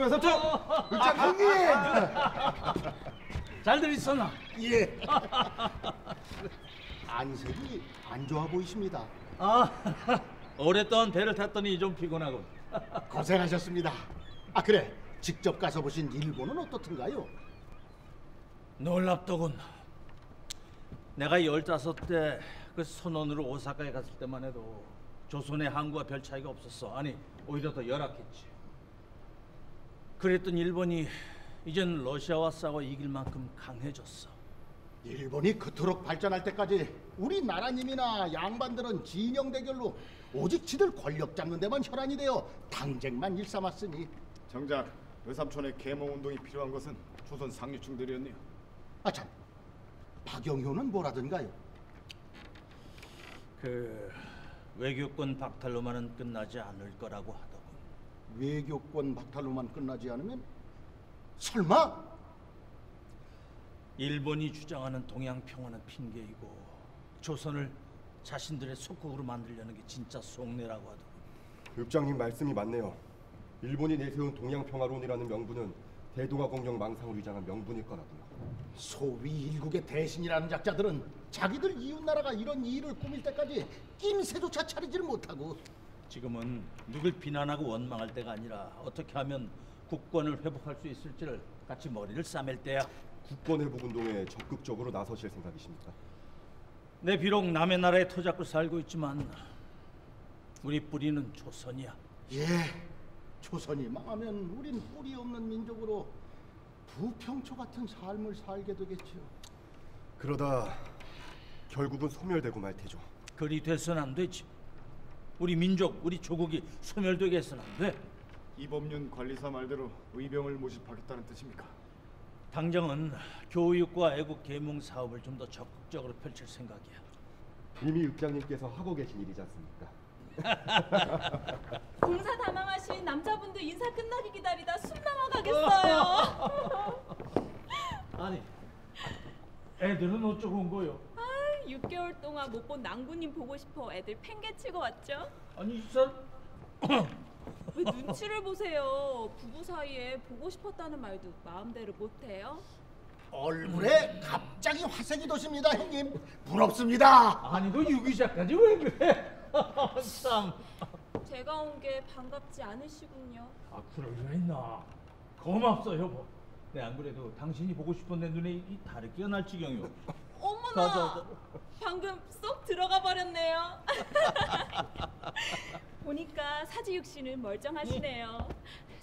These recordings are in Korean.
외삼촌! 자, 형님! 잘들 있었나? 예. 안색이 안 좋아 보이십니다. 오랫동안 배를 탔더니 좀 피곤하군. 고생하셨습니다. 그래, 직접 가서 보신 일본은 어떻든가요? 놀랍더군. 내가 15대 그 선원으로 오사카에 갔을 때만 해도 조선의 항구와 별 차이가 없었어. 아니, 오히려 더 열악했지. 그랬던 일본이 이젠 러시아와 싸워 이길 만큼 강해졌어. 일본이 그토록 발전할 때까지 우리 나라님이나 양반들은 진영 대결로 오직 지들 권력 잡는 데만 혈안이 되어 당쟁만 일삼았으니. 정작 외삼촌의 계몽운동이 필요한 것은 조선 상류층들이었네요. 참, 박영효는 뭐라든가요? 그 외교권 박탈로만은 끝나지 않을 거라고 하더군. 외교권 박탈로만 끝나지 않으면 설마? 일본이 주장하는 동양 평화는 핑계이고 조선을 자신들의 속국으로 만들려는 게 진짜 속내라고 하더군. 읍장님 말씀이 맞네요. 일본이 내세운 동양 평화론이라는 명분은 대동아 공영 망상을 위장한 명분일 거라고요. 소위 일국의 대신이라는 작자들은 자기들 이웃나라가 이런 일을 꾸밀 때까지 낌새조차 차리질 못하고. 지금은 누굴 비난하고 원망할 때가 아니라 어떻게 하면 국권을 회복할 수 있을지를 같이 머리를 싸맬 때야. 국권 회복 운동에 적극적으로 나서실 생각이십니까? 내 비록 남의 나라에 터잡고 살고 있지만 우리 뿌리는 조선이야. 예, 조선이 망하면 우린 뿌리 없는 민족으로 부평초 같은 삶을 살게 되겠지요. 그러다 결국은 소멸되고 말 테죠. 그리 돼서는 안 되지. 우리 민족, 우리 조국이 소멸되게 해서는 안 돼. 이범윤 관리사 말대로 의병을 모집하겠다는 뜻입니까? 당장은 교육과 애국 계몽 사업을 좀 더 적극적으로 펼칠 생각이야. 이미 읍장님께서 하고 계신 일이지 않습니까? 공사 다망하신 남자분들 인사 끝나기 기다리다 숨 넘어가겠어요. 아니, 애들은 어쩌고 온 거요? 6개월 동안 못 본 낭구님 보고 싶어 애들 팽개치고 왔죠. 아니, 이 사람 왜 눈치를 보세요. 부부 사이에 보고 싶었다는 말도 마음대로 못해요? 얼굴에 갑자기 화색이 도십니다, 형님. 부럽습니다. 아니, 너 유기자까지 왜 그래? 참. 제가 온 게 반갑지 않으시군요. 그럴 리가 있나? 고맙소, 여보. 내 안 그래도 당신이 보고 싶은 내 눈에 이 다르기가 날 지경이요. 어머나, 방금 쏙 들어가 버렸네요. 보니까 사지육 씨는 멀쩡하시네요.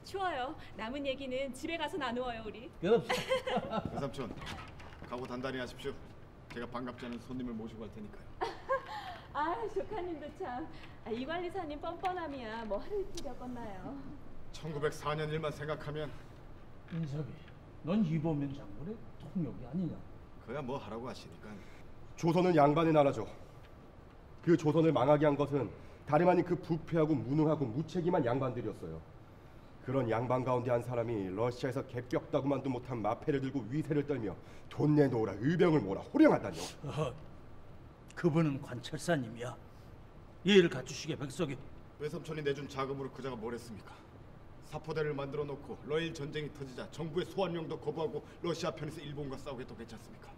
좋아요. 남은 얘기는 집에 가서 나누어요, 우리. 외삼촌, 각오 단단히 하십시오. 제가 반갑지 않은 손님을 모시고 갈 테니까요. 조카님도 참. 이 관리사님 뻔뻔함이야. 뭐 하루 이틀 겪었나요? 1904년 일만 생각하면. 인석이, 넌 이범윤 장군의 통역이 아니냐? 그야 뭐 하라고 하시니까. 조선은 양반의 나라죠. 그 조선을 망하게 한 것은 다름 아닌 그 부패하고 무능하고 무책임한 양반들이었어요. 그런 양반 가운데 한 사람이 러시아에서 개벽다구만도 못한 마패를 들고 위세를 떨며 돈 내놓으라, 의병을 모으라 호령하다뇨. 그분은 관철사님이야. 예의를 갖추시게, 백석이. 외삼촌이 내준 자금으로 그자가 뭘 했습니까? 사포대를 만들어 놓고 러일 전쟁이 터지자 정부의 소환령도 거부하고 러시아 편에서 일본과 싸우겠다고 했지 않습니까?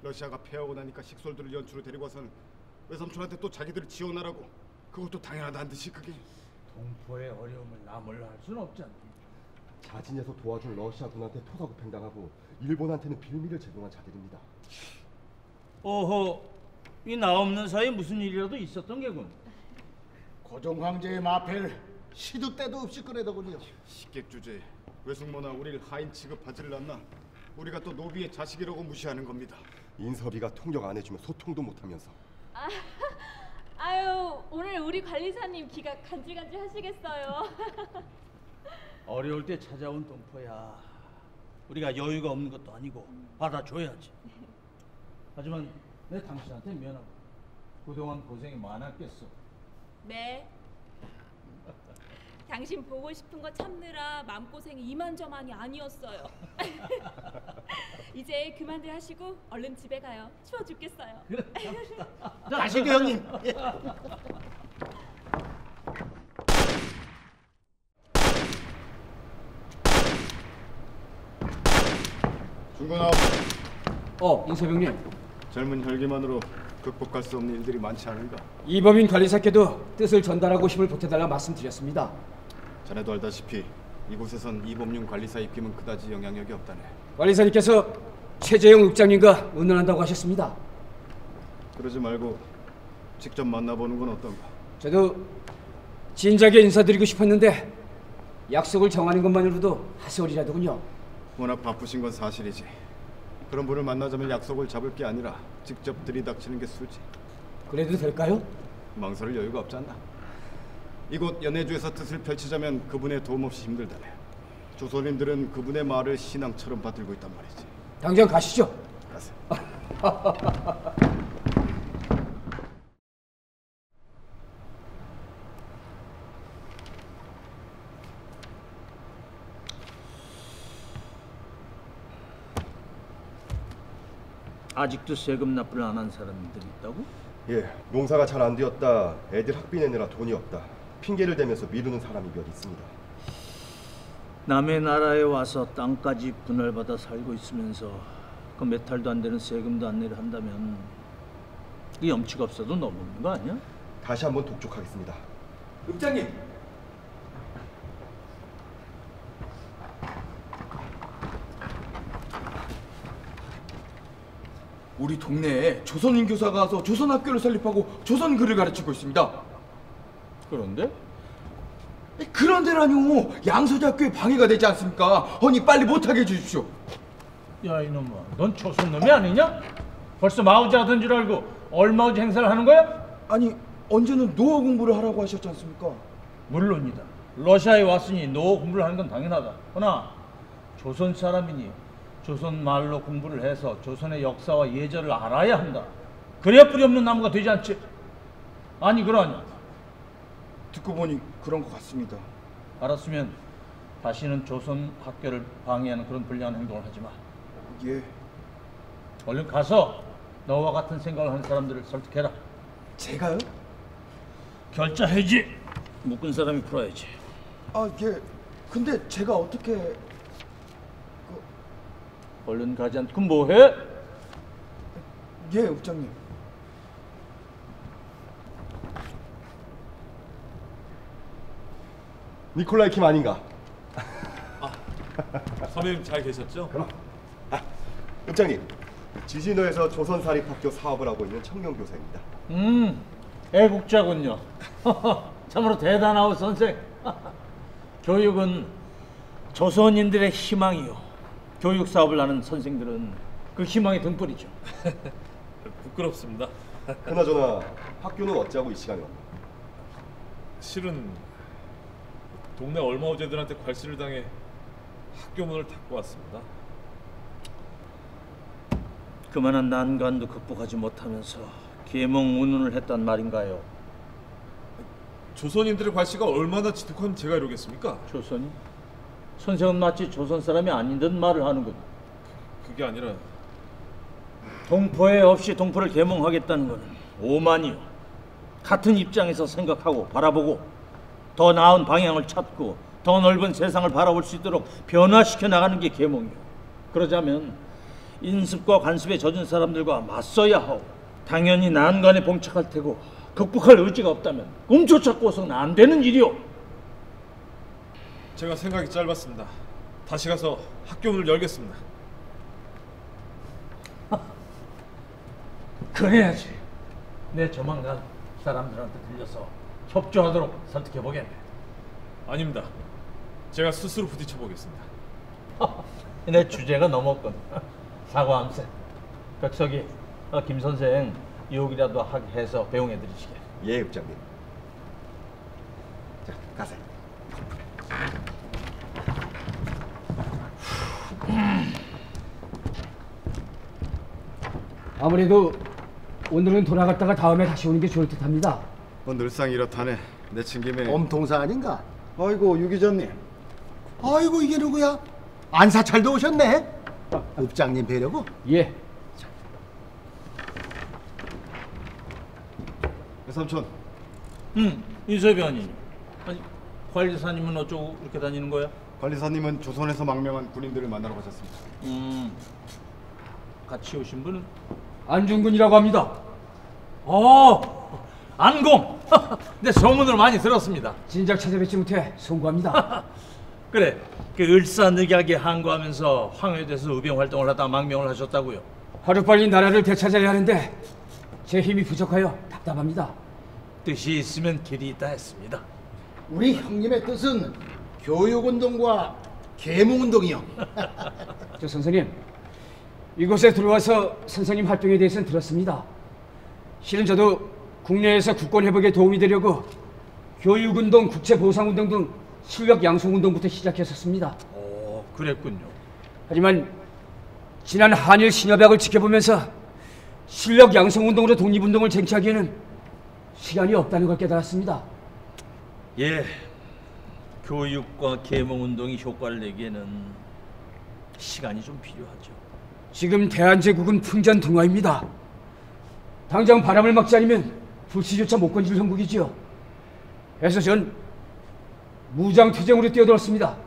러시아가 패하고 나니까 식솔들을 연추로 데리고 와서는 외삼촌한테 또 자기들을 지원하라고. 그것도 당연하다는 듯이 그게. 동포의 어려움을 나 몰라 할 수는 없지 않니? 자진해서 도와준 러시아군한테 토사구 팽당하고 일본한테는 빌미를 제공한 자들입니다. 오호, 이 나 없는 사이에 무슨 일이라도 있었던 게군. 고종 황제의 마패를 시도 때도 없이 꺼내더군요. 식객 주제에 외숙모나 우리를 하인 취급하지를 않나. 우리가 또 노비의 자식이라고 무시하는 겁니다. 인섭이가 통역 안 해주면 소통도 못하면서. 오늘 우리 관리사님 귀가 간질간질 하시겠어요. 어려울 때 찾아온 동포야. 우리가 여유가 없는 것도 아니고 받아줘야지. 하지만 내 당신한테 미안하고 그동안 고생이 많았겠어. 네. 당신 보고 싶은 거 참느라 마음고생이 이만저만이 아니었어요. 이제 그만들 하시고 얼른 집에 가요. 추워 죽겠어요. 가시죠, 형님. 출근하고. 인서병님. 젊은 혈기만으로 극복할 수 없는 일들이 많지 않은가? 이범인 관리사께도 뜻을 전달하고 힘을 보태달라 말씀드렸습니다. 자네도 알다시피 이곳에선 이범용 관리사 입김은 그다지 영향력이 없다네. 관리사님께서 최재형 읍장님과 의논한다고 하셨습니다. 그러지 말고 직접 만나보는 건 어떤가? 저도 진작에 인사드리고 싶었는데 약속을 정하는 것만으로도 하세월이라더군요. 워낙 바쁘신 건 사실이지. 그런 분을 만나자면 약속을 잡을 게 아니라 직접 들이닥치는 게 수지. 그래도 될까요? 망설일 여유가 없지 않나? 이곳 연해주에서 뜻을 펼치자면 그분의 도움 없이 힘들다네. 조선인들은 그분의 말을 신앙처럼 받들고 있단 말이지. 당장 가시죠. 가세. 아직도 세금 납부를 안 한 사람들이 있다고? 예, 농사가 잘 안 되었다. 애들 학비 내느라 돈이 없다. 핑계를 대면서 미루는 사람이 몇 있습니다. 남의 나라에 와서 땅까지 분할받아 살고 있으면서 그 몇 달도 안 되는 세금도 안 내려 한다면 그 염치가 없어도 너무한 거 아니야? 다시 한번 독촉하겠습니다. 읍장님. 우리 동네에 조선인 교사가 와서 조선 학교를 설립하고 조선 글을 가르치고 있습니다. 그런데? 그런데라뇨, 양서대학교에 방해가 되지 않습니까? 허니 빨리 못하게 해주십시오. 야 이놈아, 넌 조선 놈이 아니냐? 벌써 마우지 하던 줄 알고 얼마우지 행사를 하는 거야? 아니, 언제는 노어 공부를 하라고 하셨지 않습니까? 물론이다. 러시아에 왔으니 노 공부를 하는 건 당연하다. 그러나 조선 사람이니 조선 말로 공부를 해서 조선의 역사와 예절을 알아야 한다. 그래야 뿌리 없는 나무가 되지 않지. 아니 그러냐? 듣고 보니 그런 것 같습니다. 알았으면 다시는 조선 학교를 방해하는 그런 불량한 행동을 하지 마. 예. 얼른 가서 너와 같은 생각을 하는 사람들을 설득해라. 제가요? 결자해지. 묶은 사람이 풀어야지. 아, 예. 근데 제가 어떻게... 얼른 가지 않고 뭐해? 예, 읍장님. 니콜라이 킴 아닌가? 선배님 잘 계셨죠? 그럼. 읍장님, 지진호에서 조선사립학교 사업을 하고 있는 청년 교사입니다. 애국자군요. 참으로 대단하오 선생. 교육은 조선인들의 희망이요. 교육 사업을 하는 선생들은 그 희망의 등불이죠. 부끄럽습니다. 그나저나 학교는 어찌하고 이 시간에 왔나? 실은 동네 얼마오제들한테 괄시를 당해 학교 문을 닫고 왔습니다. 그만한 난관도 극복하지 못하면서 계몽 운운을 했단 말인가요? 조선인들의 괄시가 얼마나 지독하면 제가 이러겠습니까? 조선이? 선생은 마치 조선 사람이 아닌 듯 말을 하는군. 그게 아니라 동포에 없이 동포를 계몽하겠다는 것은 오만이요. 같은 입장에서 생각하고 바라보고 더 나은 방향을 찾고 더 넓은 세상을 바라볼 수 있도록 변화시켜 나가는 게 계몽이요. 그러자면 인습과 관습에 젖은 사람들과 맞서야 하고 당연히 난관에 봉착할 테고 극복할 의지가 없다면 꿈조차 꿔서는 안 되는 일이요. 제가 생각이 짧았습니다. 다시 가서 학교 문을 열겠습니다. 그래야지. 내 조만간 사람들한테 들려서 협조하도록 설득해보겠네. 아닙니다. 제가 스스로 부딪혀 보겠습니다. 내 주제가 넘었군. 사과함세. 백석이, 김 선생 유혹이라도 하게 해서 배웅해드리시게. 예, 읍장님. 자, 가세요. 아무래도 오늘은 돌아갔다가 다음에 다시 오는 게 좋을 듯합니다. 뭐 늘상 이렇다네. 내친 김에. 엄통사 아닌가? 아이고 유 기자님. 아이고 이게 누구야? 안사철도 오셨네. 읍장님 뵈려고? 예. 삼촌. 이섭이 아니니? 아니 관리사님은 어쩌고 이렇게 다니는 거야? 관리사님은 조선에서 망명한 군인들을 만나러 가셨습니다. 같이 오신 분은? 안중근이라고 합니다. 안공. 내 소문을 많이 들었습니다. 진작 찾아뵙지 못해 송구합니다. 그래, 그 을사늑약에 항거하면서 황해도에서 의병 활동을 하다 망명을 하셨다고요? 하루빨리 나라를 되찾아야 하는데 제 힘이 부족하여 답답합니다. 뜻이 있으면 길이 있다 했습니다. 우리 형님의 뜻은 교육운동과 계몽운동이요. 저 선생님, 이곳에 들어와서 선생님 활동에 대해서는 들었습니다. 실은 저도 국내에서 국권 회복에 도움이 되려고 교육운동, 국채보상운동 등 실력 양성운동부터 시작했었습니다. 그랬군요. 하지만 지난 한일 신협약을 지켜보면서 실력 양성운동으로 독립운동을 쟁취하기에는 시간이 없다는 걸 깨달았습니다. 예, 교육과 계몽운동이 효과를 내기에는 시간이 좀 필요하죠. 지금 대한제국은 풍전등화입니다. 당장 바람을 막지 않으면 불씨조차 못 건질 형국이지요. 그래서 전 무장투쟁으로 뛰어들었습니다.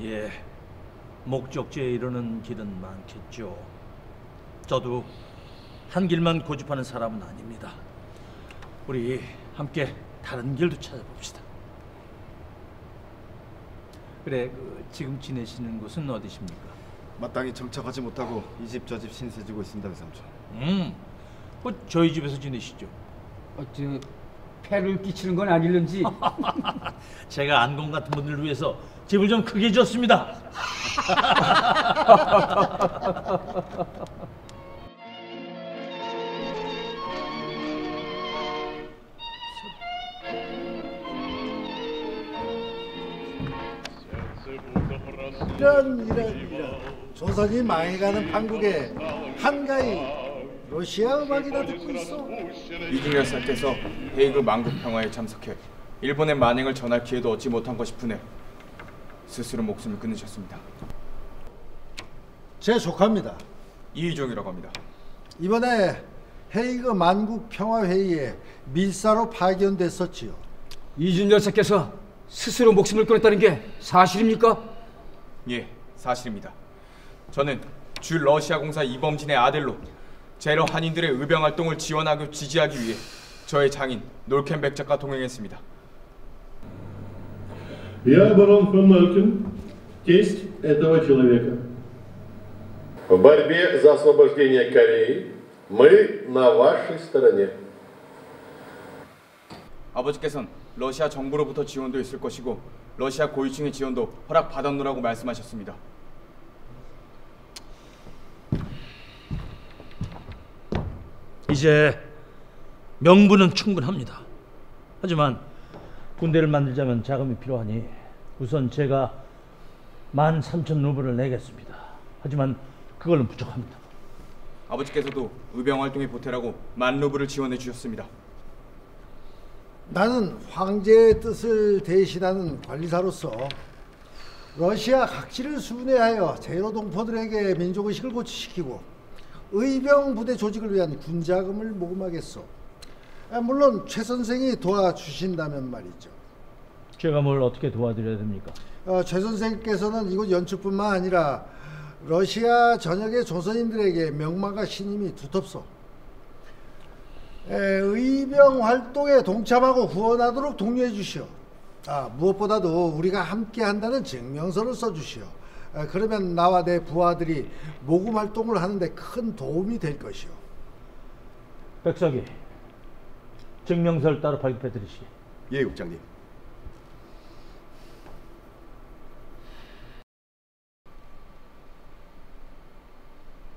예, 목적지에 이르는 길은 많겠죠. 저도 한 길만 고집하는 사람은 아닙니다. 우리 함께 다른 길도 찾아봅시다. 그래, 지금 지내시는 곳은 어디십니까? 마땅히 정착하지 못하고 이 집 저 집 신세지고 있습니다, 외삼촌. 저희 집에서 지내시죠. 저 폐를 끼치는 건 아닐는지. 제가 안공 같은 분들을 위해서 집을 좀 크게 지었습니다. 이런 조선이 망해가는 판국에 한가히 러시아 음악이나 듣고 있어. 이중 열사께서 헤이그 만국 평화에 참석해 일본의 만행을 전할 기회도 얻지 못한 것 싶으네 스스로 목숨을 끊으셨습니다. 제 조카입니다. 이희종이라고 합니다. 이번에 헤이그 만국 평화회의에 밀사로 파견됐었지요. 이준 열사께서 스스로 목숨을 끊었다는 게 사실입니까? 예, 사실입니다. 저는 주 러시아 공사 이범진의 아들로 제러 한인들의 의병 활동을 지원하고 지지하기 위해 저의 장인 놀켄백작과 동행했습니다. Я барон фон Малькин, тесть этого человека. В борьбе за освобождение Кореи мы на вашей стороне. 아버지께서는 러시아 정부로부터 지원도 있을 것이고 러시아 고위층의 지원도 허락받았노라고 말씀하셨습니다. 이제 명분은 충분합니다. 하지만 군대를 만들자면 자금이 필요하니 우선 제가 13,000루블을 내겠습니다. 하지만 그걸로 부족합니다. 아버지께서도 의병 활동에 보태라고 10,000루블을 지원해 주셨습니다. 나는 황제의 뜻을 대신하는 관리사로서 러시아 각지를 순회하여 제로 동포들에게 민족의식을 고취시키고 의병 부대 조직을 위한 군자금을 모금하겠소. 물론 최 선생이 도와주신다면 말이죠. 제가 뭘 어떻게 도와드려야 됩니까? 최 선생께서는 이곳 연축뿐만 아니라 러시아 전역의 조선인들에게 명망과 신임이 두텁소. 의병 활동에 동참하고 후원하도록 독려해 주시오. 무엇보다도 우리가 함께 한다는 증명서를 써주시오. 그러면 나와 내 부하들이 모금 활동을 하는데 큰 도움이 될 것이오. 백석이, 증명서를 따로 발급해 드리시게. 예, 국장님.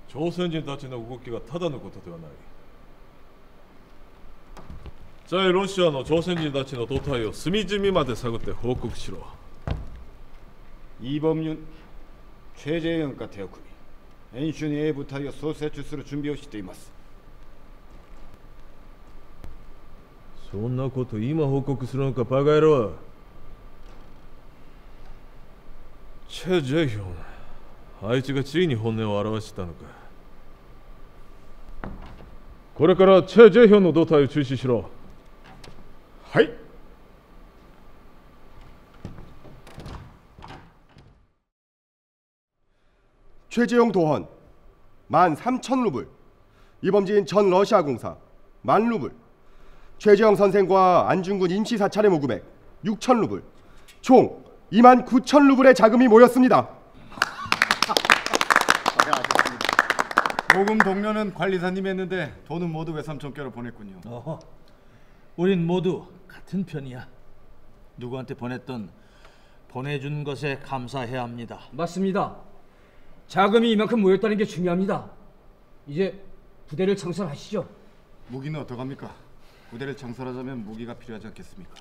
조선인たちの動きがただのことではない。在ロシアの朝鮮人たちの動態を隅々まで探って報告しろ。 이범윤, 최재현家手を組み演習に A 部隊を総設置する準備をしています。そんなこと今報告するのかバカ野郎。チェ・ジェヒョン、あいつがついに本音を表したのか。これからチェ・ジェヒョンの動態を中止しろ。はい。 최재용 도헌 13,000루블, 이범진 전 러시아공사 10,000루블, 최재형 선생과 안중근 임시 사찰의 모금액 6,000루블, 총 29,000루블의 자금이 모였습니다. 모금 동료는 관리사님이 했는데 돈은 모두 외삼촌께로 보냈군요. 우린 모두 같은 편이야. 누구한테 보내준 것에 감사해야 합니다. 맞습니다. 자금이 이만큼 모였다는 게 중요합니다. 이제 부대를 창설하시죠. 무기는 어떡합니까? 부대를 창설하자면 무기가 필요하지 않겠습니까?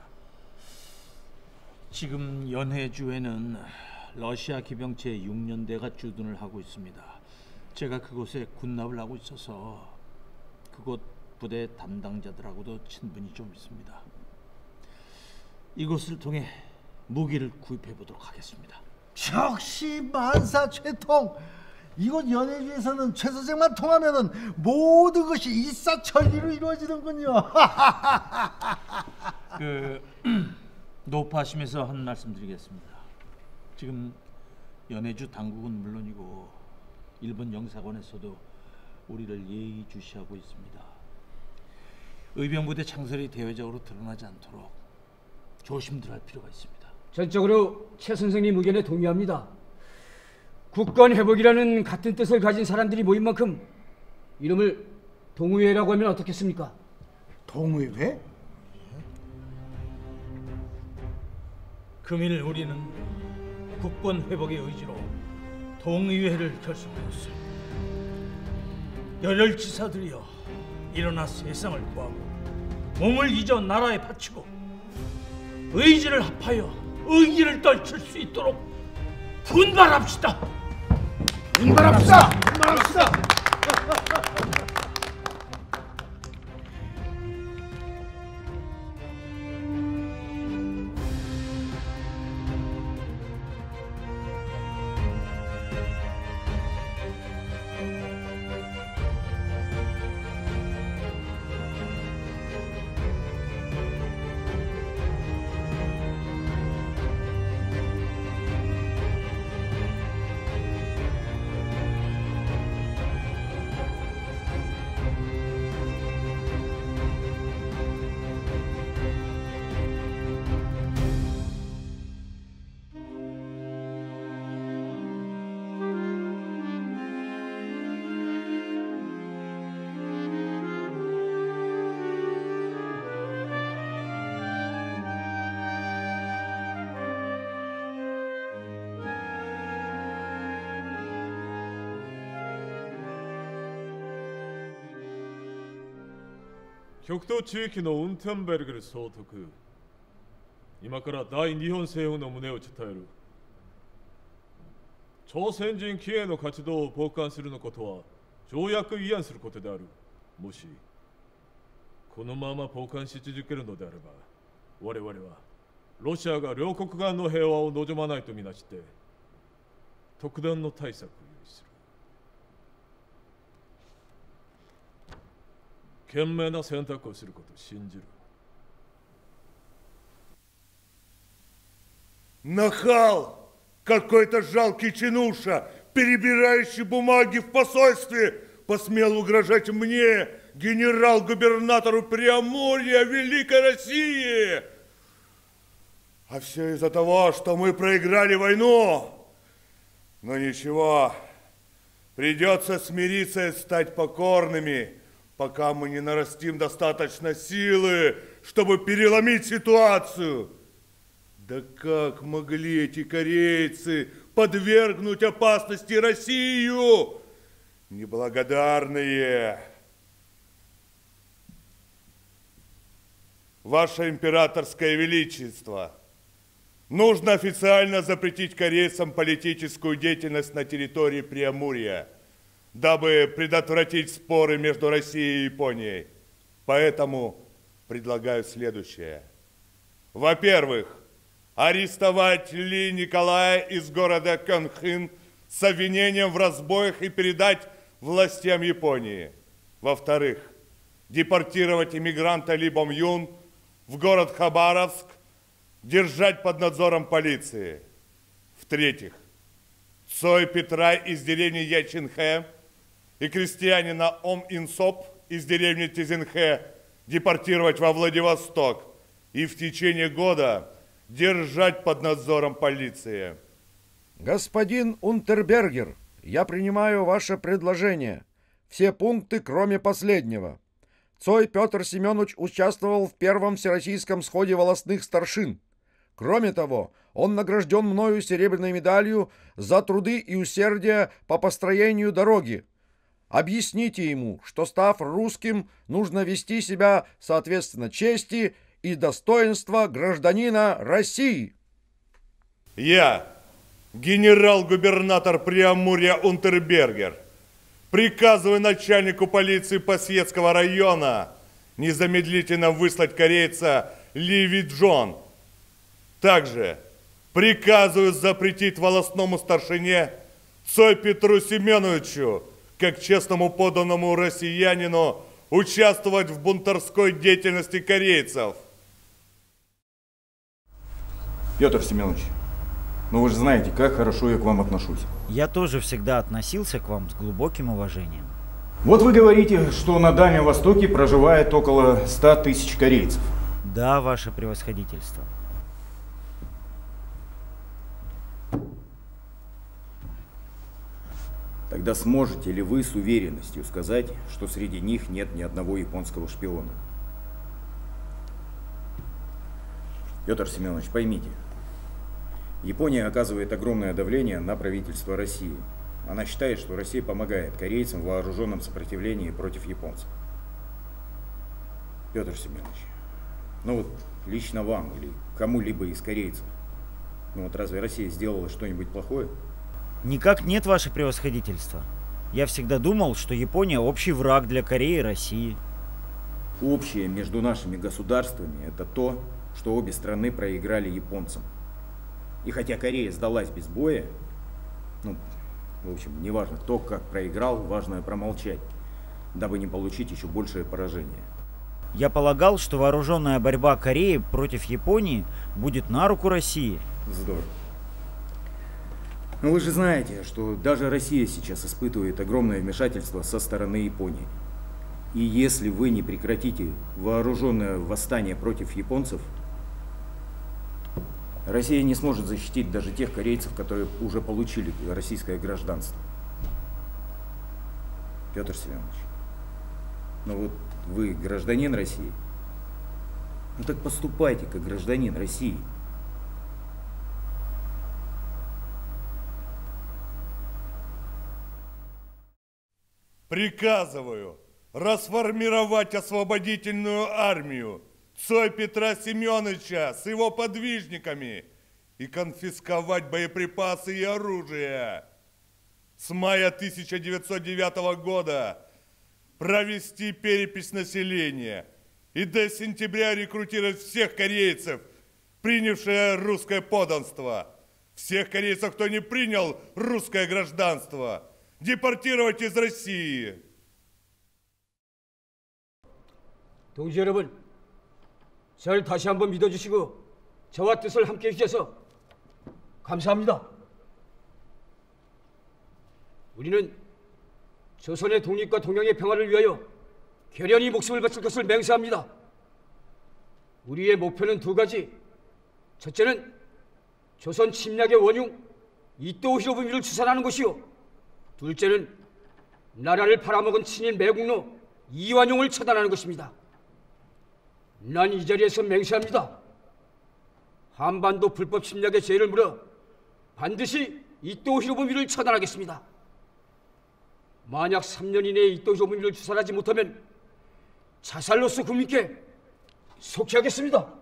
지금 연해주에는 러시아 기병체 6년대가 주둔을 하고 있습니다. 제가 그곳에 군납을 하고 있어서 그곳 부대 담당자들하고도 친분이 좀 있습니다. 이곳을 통해 무기를 구입해 보도록 하겠습니다. 역시 만사 최통. 이곳 연해주에서는 최 선생만 통하면은 모든 것이 일사천리로 이루어지는군요. 높아심에서 한 말씀 드리겠습니다. 지금 연해주 당국은 물론이고 일본 영사관에서도 우리를 예의주시하고 있습니다. 의병부대 창설이 대외적으로 드러나지 않도록 조심들 할 필요가 있습니다. 전적으로 최 선생님 의견에 동의합니다. 국권 회복이라는 같은 뜻을 가진 사람들이 모인 만큼 이름을 동의회라고 하면 어떻겠습니까? 동의회? 금일 우리는 국권 회복의 의지로 동의회를 결성하였습니다. 열혈지사들이여 일어나 세상을 구하고 몸을 잊어 나라에 바치고 의지를 합하여 의기를 떨칠 수 있도록 분발합시다. 분발합시다. 분발합시다.極東地域のウンテンベルグル総督、今から第日本政府の旨を伝える。朝鮮人騎兵の活動を傍観するのことは条約違反することである。もしこのまま傍観し続けるのであれば、我々はロシアが両国間の平和を望まないとみなして特段の対策を用意する。賢明な選択をすることを信じる。Нахал! Какой-то жалкий чинуша, перебирающий бумаги в посольстве, посмел угрожать мне, генерал-губернатору Преамурья Великой России! А все из-за того, что мы проиграли войну. Но ничего, придется смириться и стать покорными, пока мы не нарастим достаточно силы, чтобы переломить ситуацию. Да как могли эти корейцы подвергнуть опасности Россию? Неблагодарные! Ваше императорское величество, нужно официально запретить корейцам политическую деятельность на территории Преамурья, дабы предотвратить споры между Россией и Японией. Поэтому предлагаю следующее. Во-первых, арестовать Ли Николая из города Кёнхин с обвинением в разбоях и передать властям Японии. Во-вторых, депортировать иммигранта Ли Бом Юн в город Хабаровск, держать под надзором полиции. В-третьих, Цой Петра из деревни Ячинхэ и крестьянина Ом Инсоп из деревни Тизинхэ депортировать во Владивосток и в течение года держать под надзором полиции. Господин Унтербергер, я принимаю ваше предложение. Все пункты, кроме последнего. Цой Петр Семенович участвовал в первом всероссийском сходе волостных старшин. Кроме того, он награжден мною серебряной медалью за труды и усердие по построению дороги. Объясните ему, что, став русским, нужно вести себя соответственно чести и достоинства гражданина России. Я, генерал-губернатор Преамурья Унтербергер, приказываю начальнику полиции Пасьецкого района незамедлительно выслать корейца Ли Виджон. Также приказываю запретить волостному старшине Цой Петру Семеновичу, как честному подданному россиянину, участвовать в бунтарской деятельности корейцев. Петр Семенович, ну вы же знаете, как хорошо я к вам отношусь. Я тоже всегда относился к вам с глубоким уважением. Вот вы говорите, что на Дальнем Востоке проживает около 100 тысяч корейцев. Да, ваше превосходительство. Тогда сможете ли вы с уверенностью сказать, что среди них нет ни одного японского шпиона? Петр Семенович, поймите, Япония оказывает огромное давление на правительство России. Она считает, что Россия помогает корейцам в вооруженном сопротивлении против японцев. Петр Семенович, ну вот лично вам или кому-либо из корейцев, ну вот разве Россия сделала что-нибудь плохое? Никак нет, ваше превосходительство. Я всегда думал, что Япония общий враг для Кореи и России. Общее между нашими государствами – это то, что обе страны проиграли японцам. И хотя Корея сдалась без боя, ну, в общем, неважно, кто как проиграл, важно промолчать, дабы не получить еще большее поражение. Я полагал, что вооруженная борьба Кореи против Японии будет на руку России. Здорово. Но вы же знаете, что даже Россия сейчас испытывает огромное вмешательство со стороны Японии. И если вы не прекратите вооруженное восстание против японцев, Россия не сможет защитить даже тех корейцев, которые уже получили российское гражданство. Петр Семенович, ну вот вы гражданин России, ну так поступайте как гражданин России. Приказываю расформировать освободительную армию Цой Петра Семеновича с его подвижниками и конфисковать боеприпасы и оружие. С мая 1909 года провести перепись населения и до сентября рекрутировать всех корейцев, принявших русское подданство. Всех корейцев, кто не принял русское гражданство, депортировать из России. 동지 여러분, 저를 다시 한번 믿어주시고 저와 뜻을 함께 해주셔서 감사합니다. 우리는 조선의 독립과 동양의 평화를 위하여 결연히 목숨을 바칠 것을 맹세합니다. 우리의 목표는 두 가지. 첫째는 조선 침략의 원흉 이토 히로부미를 추산하는 것이요, 둘째는 나라를 팔아먹은 친일 매국노 이완용을 처단하는 것입니다. 난 이 자리에서 맹세합니다. 한반도 불법 침략의 죄를 물어 반드시 이토 히로부미를 처단하겠습니다. 만약 3년 이내에 이토 히로부미를 추산하지 못하면 자살로서 국민께 속죄하겠습니다.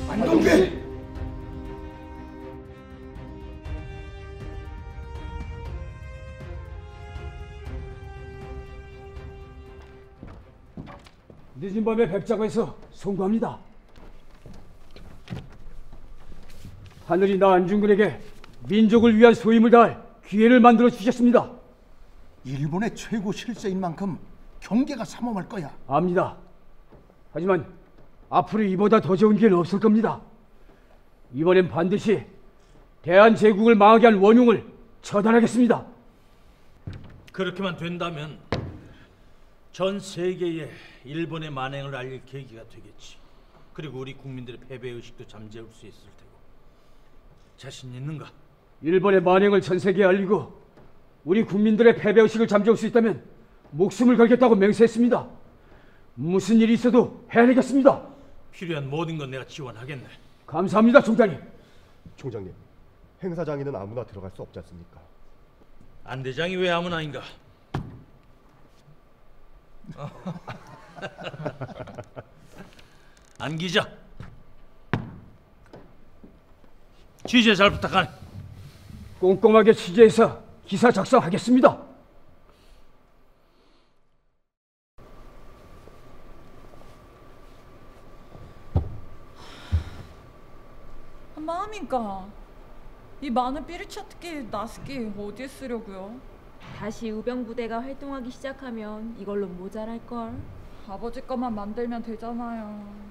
안동빈! 늦은 밤에 백작에서 송구합니다. 하늘이 나 안중근에게 민족을 위한 소임을 다할 기회를 만들어 주셨습니다. 일본의 최고 실세인 만큼 경계가 삼엄할 거야. 압니다. 하지만 앞으로 이보다 더 좋은 기회는 없을 겁니다. 이번엔 반드시 대한제국을 망하게 한 원흉을 처단하겠습니다. 그렇게만 된다면 전 세계에 일본의 만행을 알릴 계기가 되겠지. 그리고 우리 국민들의 패배의식도 잠재울 수 있을 테고. 자신 있는가? 일본의 만행을 전 세계에 알리고 우리 국민들의 패배의식을 잠재울 수 있다면 목숨을 걸겠다고 맹세했습니다. 무슨 일이 있어도 해내겠습니다. 필요한 모든 건 내가 지원하겠네. 감사합니다, 총장님. 총장님, 행사장에는 아무나 들어갈 수 없지 않습니까? 안대장이 왜 아무나인가? 안 기자, 취재 잘 부탁하네. 꼼꼼하게 취재해서 기사 작성하겠습니다. 마음인가? 이 많은 삐리차트기 나스키 어디에 쓰려고요? 다시 의병부대가 활동하기 시작하면 이걸로 모자랄걸. 아버지 것만 만들면 되잖아요.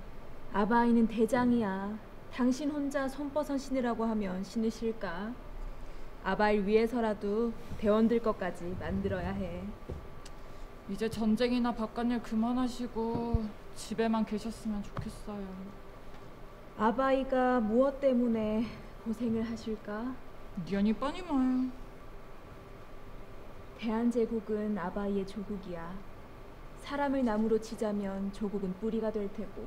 아바이는 대장이야. 당신 혼자 손버선 신으라고 하면 신으실까? 아바이를 위해서라도 대원들 것까지 만들어야 해. 이제 전쟁이나 바깥일 그만하시고 집에만 계셨으면 좋겠어요. 아바이가 무엇 때문에 고생을 하실까? 연이 뻔히 뭐요. 대한제국은 아바이의 조국이야. 사람을 나무로 치자면 조국은 뿌리가 될 테고,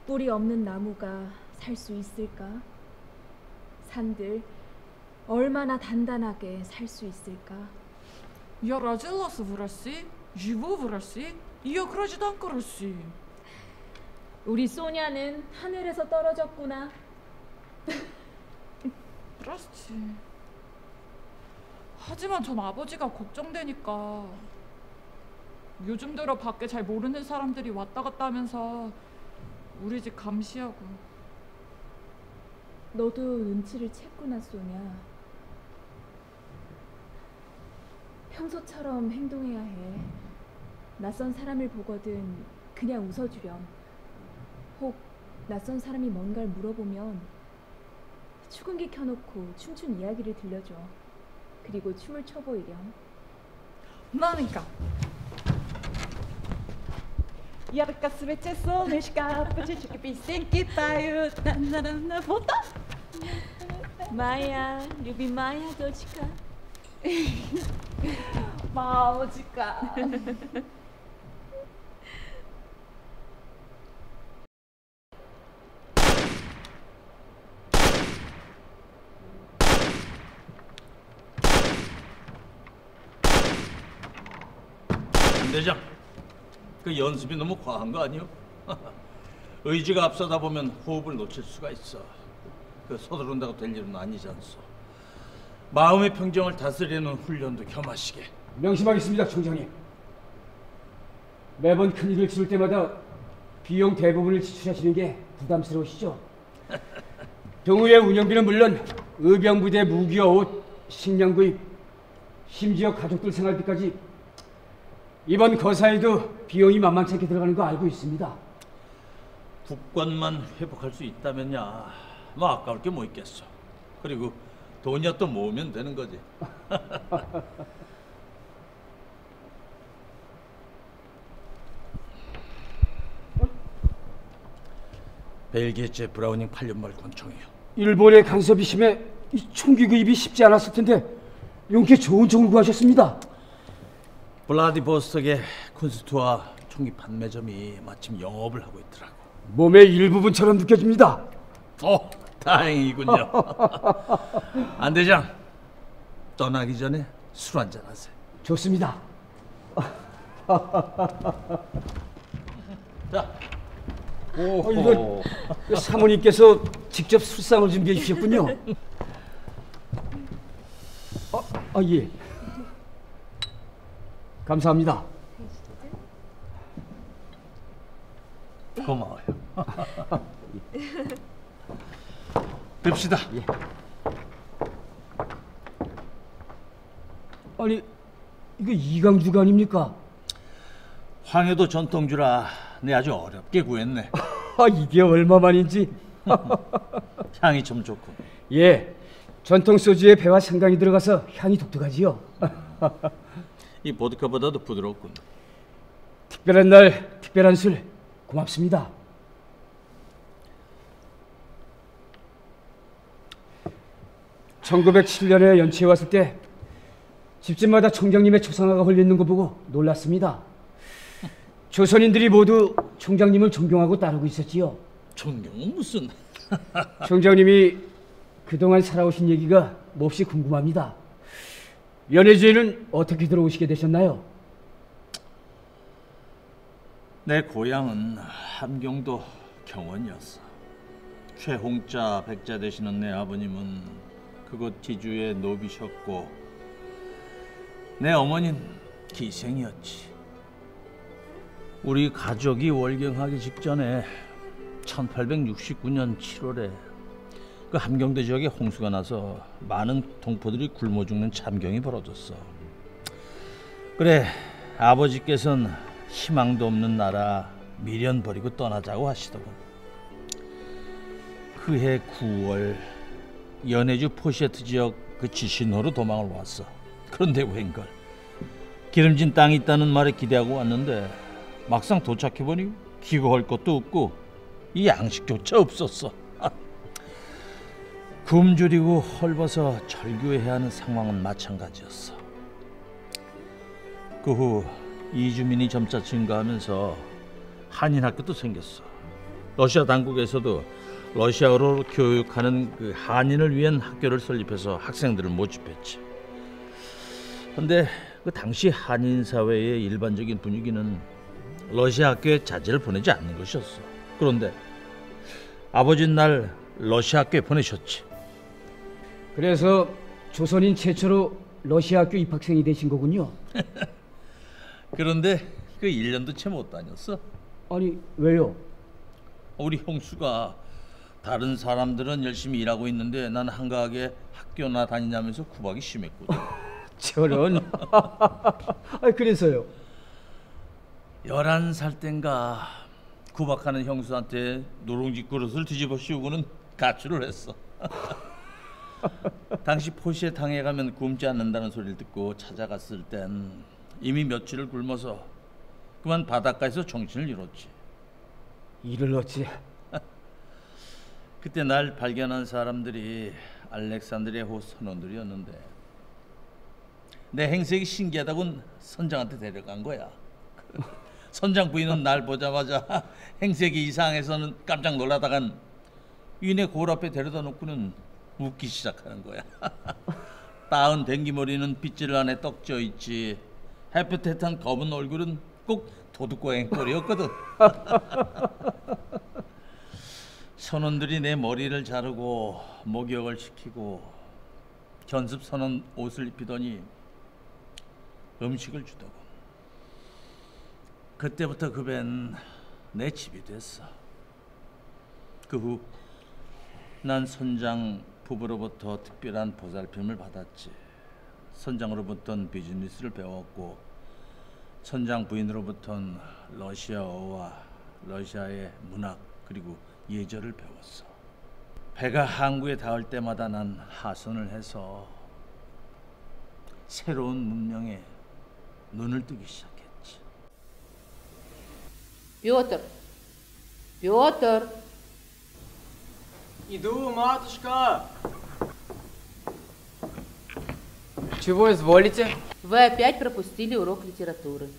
뿌리 없는 나무가 살 수 있을까? 산들 얼마나 단단하게 살 수 있을까? Я родилась в России, живу в России, я гражданка России. 우리 소냐는 하늘에서 떨어졌구나. 그렇지. 하지만 전 아버지가 걱정되니까. 요즘 들어 밖에 잘 모르는 사람들이 왔다 갔다 하면서 우리 집 감시하고. 너도 눈치를 챘구나, 소냐. 평소처럼 행동해야 해. 낯선 사람을 보거든 그냥 웃어주렴. 혹 낯선 사람이 뭔가를 물어보면 축음기 켜놓고 춤춘 이야기를 들려줘. 그리고 춤을 춰보이렴. 나니까. Ярко светит солнышко, птички песенки поют. На фото. Моя любимая дочка. мамочка. 대장, 그 연습이 너무 과한 거 아니요? 의지가 앞서다 보면 호흡을 놓칠 수가 있어. 그 서두른다고 될 일은 아니지 않소. 마음의 평정을 다스리는 훈련도 겸하시게. 명심하겠습니다, 총장님. 매번 큰일을 치를 때마다 비용 대부분을 지출하시는 게 부담스러우시죠? 동우의 운영비는 물론 의병부대 무기와 옷, 식량 구입, 심지어 가족들 생활비까지 이번 거사에도 비용이 만만치 않게 들어가는 거 알고 있습니다. 국권만 회복할 수 있다면야 뭐 아까울 게 뭐 있겠어. 그리고 돈이야 또 모으면 되는 거지. 벨기에제 브라우닝 8년말 권총이요. 일본의 간섭이 심해 이 총기 구입이 쉽지 않았을 텐데 용케 좋은 총을 구하셨습니다. 블라디보스톡의 쿤스트와 총기 판매점이 마침 영업을 하고 있더라고. 몸의 일부분처럼 느껴집니다. 다행이군요. 안 대장, 떠나기 전에 술 한잔 하세요. 좋습니다. 자. 이거 사모님께서 직접 술상을 준비해 주셨군요. 예. 감사합니다. 고마워요. 뵙시다. 예. 아니, 이거 이강주가 아닙니까? 황해도 전통주라 내 아주 어렵게 구했네. 이게 얼마만인지. 향이 좀 좋고. 예, 전통 소주에 배와 생강이 들어가서 향이 독특하지요. 이 보드카보다도 부드럽군. 특별한 날 특별한 술 고맙습니다. (1907년에) 연치에 왔을 때 집집마다 총장님의 초상화가 걸려있는 거 보고 놀랐습니다. 조선인들이 모두 총장님을 존경하고 따르고 있었지요. 존경은 무슨? 총장님이 그동안 살아오신 얘기가 몹시 궁금합니다. 연해주에는 어떻게 들어오시게 되셨나요? 내 고향은 함경도 경원이었어. 최홍자 백자 되시는 내 아버님은 그곳 지주의 노비셨고 내 어머니는 기생이었지. 우리 가족이 월경하기 직전에 1869년 7월에 그 함경도 지역에 홍수가 나서 많은 동포들이 굶어 죽는 참경이 벌어졌어. 그래, 아버지께서는 희망도 없는 나라 미련 버리고 떠나자고 하시더군. 그해 9월 연해주 포시에트 지역 그 지신호로 도망을 왔어. 그런데 웬걸 기름진 땅이 있다는 말에 기대하고 왔는데 막상 도착해보니 기거할 것도 없고 이 양식조차 없었어. 굶주리고 헐벗어 절규해야 하는 상황은 마찬가지였어. 그 후 이주민이 점차 증가하면서 한인 학교도 생겼어. 러시아 당국에서도 러시아어로 교육하는 그 한인을 위한 학교를 설립해서 학생들을 모집했지. 그런데 그 당시 한인 사회의 일반적인 분위기는 러시아 학교에 자제를 보내지 않는 것이었어. 그런데 아버지는 날 러시아 학교에 보내셨지. 그래서 조선인 최초로 러시아 학교 입학생이 되신 거군요. 그런데 그 1년도 채 못 다녔어. 아니, 왜요? 우리 형수가 다른 사람들은 열심히 일하고 있는데 난 한가하게 학교나 다니냐면서 구박이 심했거든. 저런. 그래서요? 11살 땐가 구박하는 형수한테 누룽지 그릇을 뒤집어 씌우고는 가출을 했어. 당시 포시에 당해가면 굶지 않는다는 소리를 듣고 찾아갔을 땐 이미 며칠을 굶어서 그만 바닷가에서 정신을 잃었지. 이를 어찌? 그때 날 발견한 사람들이 알렉산드리아호 선원들이었는데 내 행색이 신기하다고 선장한테 데려간 거야. 선장 부인은 날 보자마자 행색이 이상해서는 깜짝 놀라다간 위네 고을 앞에 데려다 놓고는 웃기 시작하는 거야. 따은 댕기머리는 빗질 안에 떡져 있지. 햇볕에 검은 얼굴은 꼭 도둑고양이 꼴이었거든. 선원들이 내 머리를 자르고 목욕을 시키고 견습 선원 옷을 입히더니 음식을 주더군. 그때부터 그 배는 내 집이 됐어. 그 후 난 선장 부부로부터 특별한 보살핌을 받았지. 선장으로부터는 비즈니스를 배웠고 선장 부인으로부터는 러시아어와 러시아의 문학 그리고 예절을 배웠어. 배가 항구에 닿을 때마다 난 하선을 해서 새로운 문명에 눈을 뜨기 시작했지. Петр! Петр! Иду, матушка. Чего изволите? Вы опять пропустили урок литературы.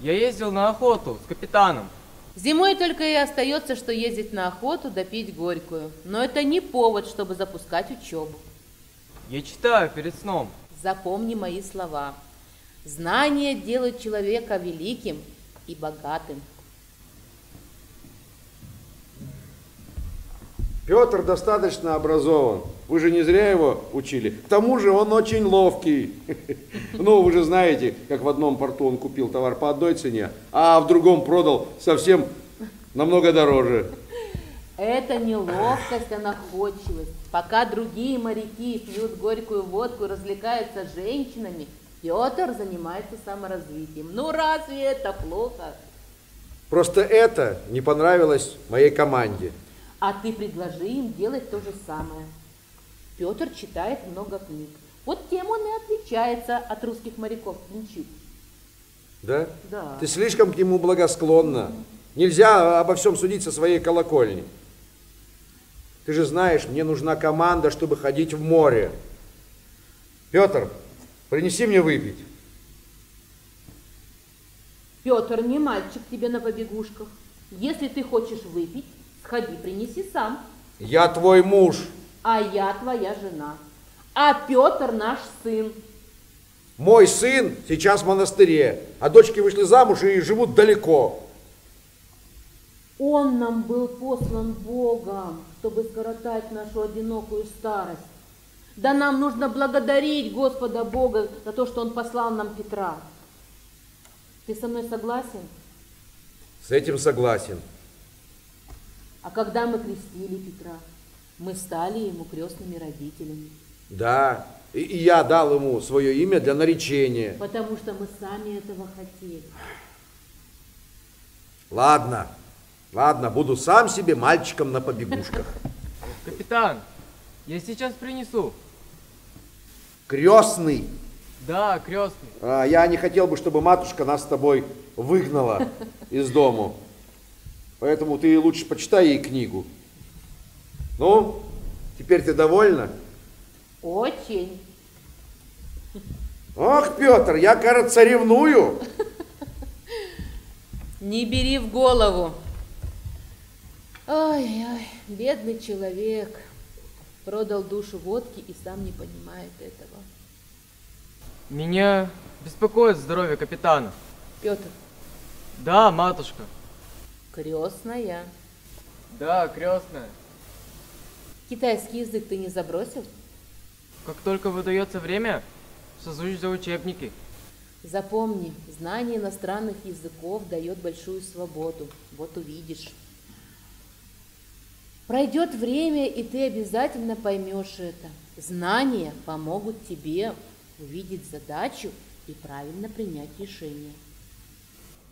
Я ездил на охоту с капитаном. Зимой только и остается, что ездить на охоту да пить горькую. Но это не повод, чтобы запускать учебу. Я читаю перед сном. Запомни мои слова. Знания делают человека великим и богатым. Петр достаточно образован. Вы же не зря его учили. К тому же он очень ловкий. Ну, вы же знаете, как в одном порту он купил товар по одной цене, а в другом продал совсем намного дороже. Это не ловкость, а находчивость. Пока другие моряки пьют горькую водку и развлекаются с женщинами, Петр занимается саморазвитием. Ну разве это плохо? Просто это не понравилось моей команде. А ты предложи им делать то же самое. Петр читает много книг. Вот тем он и отличается от русских моряков-птенчиц. Да? Да. Ты слишком к нему благосклонна. Нельзя обо всем судить со своей колокольни. Ты же знаешь, мне нужна команда, чтобы ходить в море. Петр, принеси мне выпить. Петр, не мальчик тебе на побегушках. Если ты хочешь выпить, сходи, принеси сам. Я твой муж. А я твоя жена. А Петр наш сын. Мой сын сейчас в монастыре, а дочки вышли замуж и живут далеко. Он нам был послан Богом, чтобы скоротать нашу одинокую старость. Да нам нужно благодарить Господа Бога за то, что Он послал нам Петра. Ты со мной согласен? С этим согласен. А когда мы крестили Петра, мы стали ему крестными родителями. Да, и я дал ему свое имя для наречения. Потому что мы сами этого хотели. Ладно, ладно, буду сам себе мальчиком на побегушках. Капитан, я сейчас принесу. Крестный. Да, крестный. Я не хотел бы, чтобы матушка нас с тобой выгнала из дому. Поэтому ты лучше почитай ей книгу. Ну, теперь ты довольна? Очень. Ох, Петр, я, кажется, ревную. Не бери в голову. Ой-ой, бедный человек. Продал душу водки и сам не понимает этого. Меня беспокоит здоровье капитана. Петр. Да, матушка. Крестная. Да, крестная. Китайский язык ты не забросил? Как только выдается время, сажусь за учебники. Запомни, знание иностранных языков дает большую свободу. Вот увидишь. Пройдет время, и ты обязательно поймешь это. Знания помогут тебе увидеть задачу и правильно принять решение.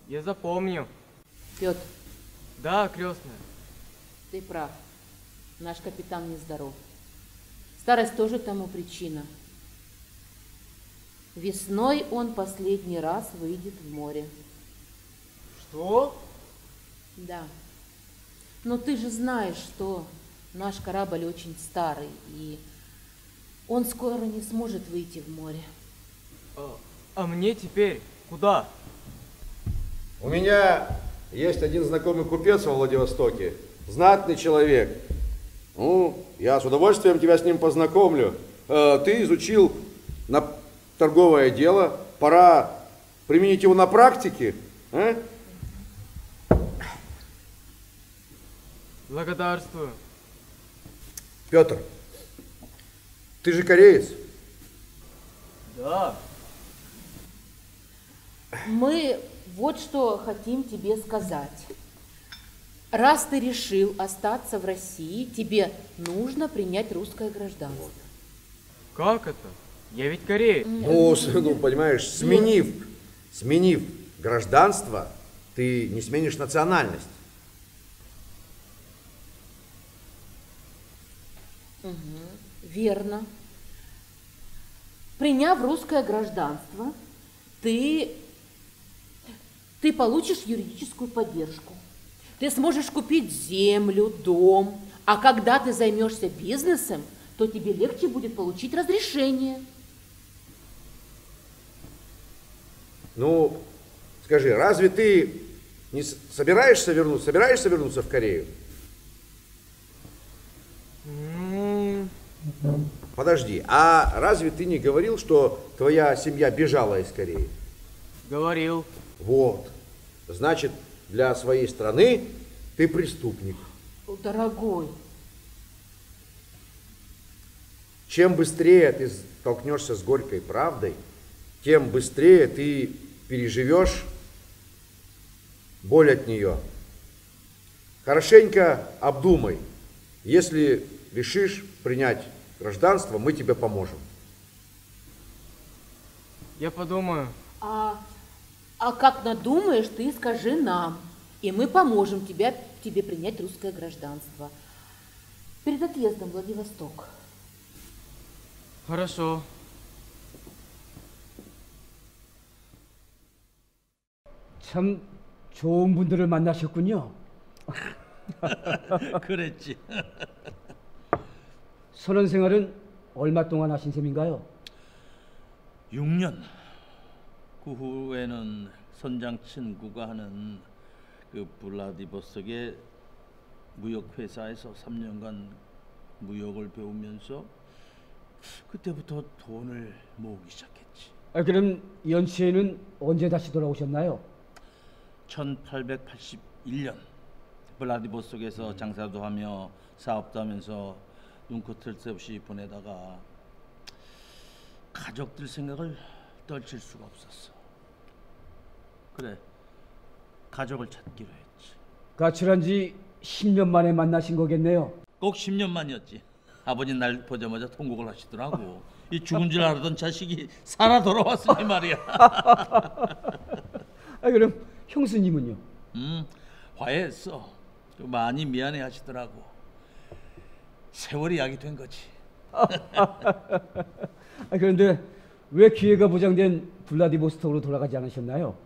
Я запомню. Петр. Да, крестная. Ты прав. Наш капитан нездоров. Старость тоже тому причина. Весной он последний раз выйдет в море. Что? Да. Но ты же знаешь, что наш корабль очень старый, и он скоро не сможет выйти в море. А мне теперь куда? У меня есть один знакомый купец во Владивостоке, знатный человек. Ну, я с удовольствием тебя с ним познакомлю. Ты изучил на торговое дело, пора применить его на практике. А? Благодарствую. Петр, ты же кореец? Да. Мы вот что хотим тебе сказать. Раз ты решил остаться в России, тебе нужно принять русское гражданство. Как это? Я ведь кореец. Ну, понимаешь, сменив гражданство, ты не сменишь национальность. Верно. Приняв русское гражданство, ты получишь юридическую поддержку. Ты сможешь купить землю, дом, а когда ты займешься бизнесом, то тебе легче будет получить разрешение. Ну, скажи, разве ты не собираешься вернуться в Корею? Подожди, а разве ты не говорил, что твоя семья бежала из Кореи? Говорил. Вот. Значит, для своей страны ты преступник. Дорогой. Чем быстрее ты столкнешься с горькой правдой, тем быстрее ты переживешь боль от нее. Хорошенько обдумай. Если решишь принять гражданство, мы тебе поможем. Я подумаю. А как надумаешь, ты скажи нам, и мы поможем тебе принять русское гражданство. Перед отъездом в Владивосток. Хорошо. 참 좋은 분들을 만나셨군요. 그랬지. 선원 생활은 얼마 동안 하신 셈인가요? 6년. 그 후에는 선장 친구가 하는 그 블라디보스톡의 무역회사에서 3년간 무역을 배우면서 그때부터 돈을 모으기 시작했지. 그럼 연치에는 언제 다시 돌아오셨나요? 1881년 블라디보스톡에서 장사도 하며 사업도 하면서 눈코 뜰 새 없이 보내다가 가족들 생각을 떨칠 수가 없었어. 그래, 가족을 찾기로 했지. 가출한 지 10년 만에 만나신 거겠네요. 꼭 10년 만이었지. 아버지 날 보자마자 통곡을 하시더라고. 이 죽은 줄 알았던 자식이 살아 돌아왔으니 말이야. 그럼 형수님은요? 화해했어. 많이 미안해 하시더라고. 세월이 약이 된 거지. 그런데 왜 기회가 보장된 블라디보스톡으로 돌아가지 않으셨나요?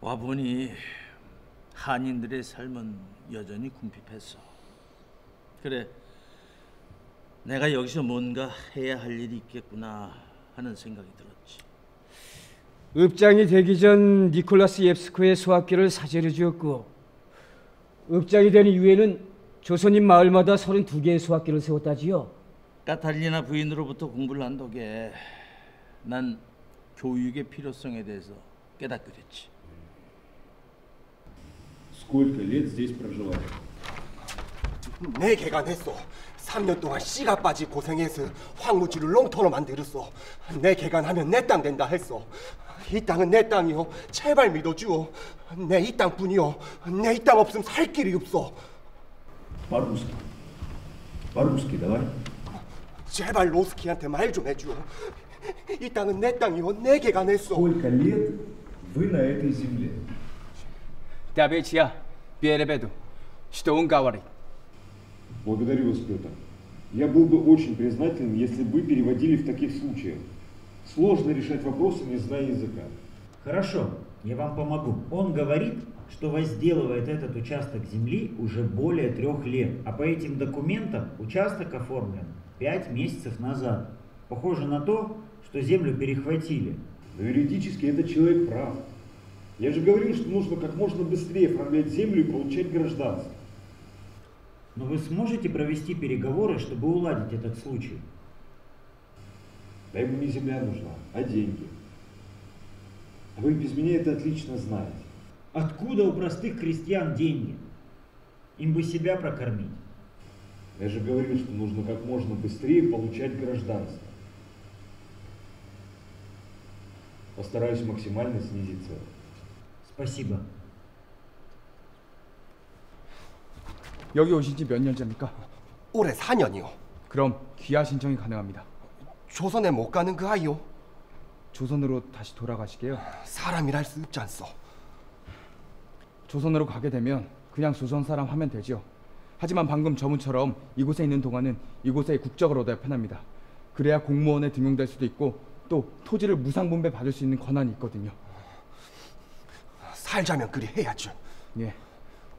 와보니 한인들의 삶은 여전히 궁핍했어. 그래, 내가 여기서 뭔가 해야 할 일이 있겠구나 하는 생각이 들었지. 읍장이 되기 전 니콜라스 옙스코의 소학교를 사죄를 지었고, 읍장이 된 이후에는 조선인 마을마다 32개의 소학교를 세웠다지요. 카탈리나 부인으로부터 공부를 한 덕에 난 교육의 필요성에 대해서 깨닫게 됐지. Сколько лет здесь проживаешь? 내 개간했어. 3년 동안 씨가 빠지 고생해서 황무지를 롱터로 만들었어. 내 개간하면 내 땅 된다 했어. 이 땅은 내 땅이요. 제발 믿어주오. 내 이 땅뿐이요. 내 이 땅 없으면 살 길이 없어. По-русски. По-русски давай. 제발 로스키한테 말 좀 해주오. 이 땅은 내 땅이요. 내 개간했어. Сколько лет вы на этой земле? Табечья, перебеду. Что он говорит? Благодарю вас, Петр. Я был бы очень признателен, если бы вы переводили в таких случаях. Сложно решать вопросы, не зная языка. Хорошо, я вам помогу. Он говорит, что возделывает этот участок земли уже более 3 лет, а по этим документам участок оформлен 5 месяцев назад. Похоже на то, что землю перехватили. Но юридически этот человек прав. Я же говорил, что нужно как можно быстрее оформлять землю и получать гражданство. Но вы сможете провести переговоры, чтобы уладить этот случай? Да ему не земля нужна, а деньги. А вы без меня это отлично знаете. Откуда у простых крестьян деньги? Им бы себя прокормить. Я же говорил, что нужно как можно быстрее получать гражданство. Постараюсь максимально снизить цену. Спасибо. 여기 오신 지 몇 년째입니까? 올해 4년이요. 그럼 귀화 신청이 가능합니다. 조선에 못 가는 그 아이요. 조선으로 다시 돌아가시게요? 사람이랄 수 없지 않소. 조선으로 가게 되면 그냥 조선 사람 하면 되죠. 하지만 방금 저분처럼 이곳에 있는 동안은 이곳의 국적을 얻어야 편합니다. 그래야 공무원에 등용될 수도 있고 또 토지를 무상분배 받을 수 있는 권한이 있거든요. 살자면 그리 해야죠. 예.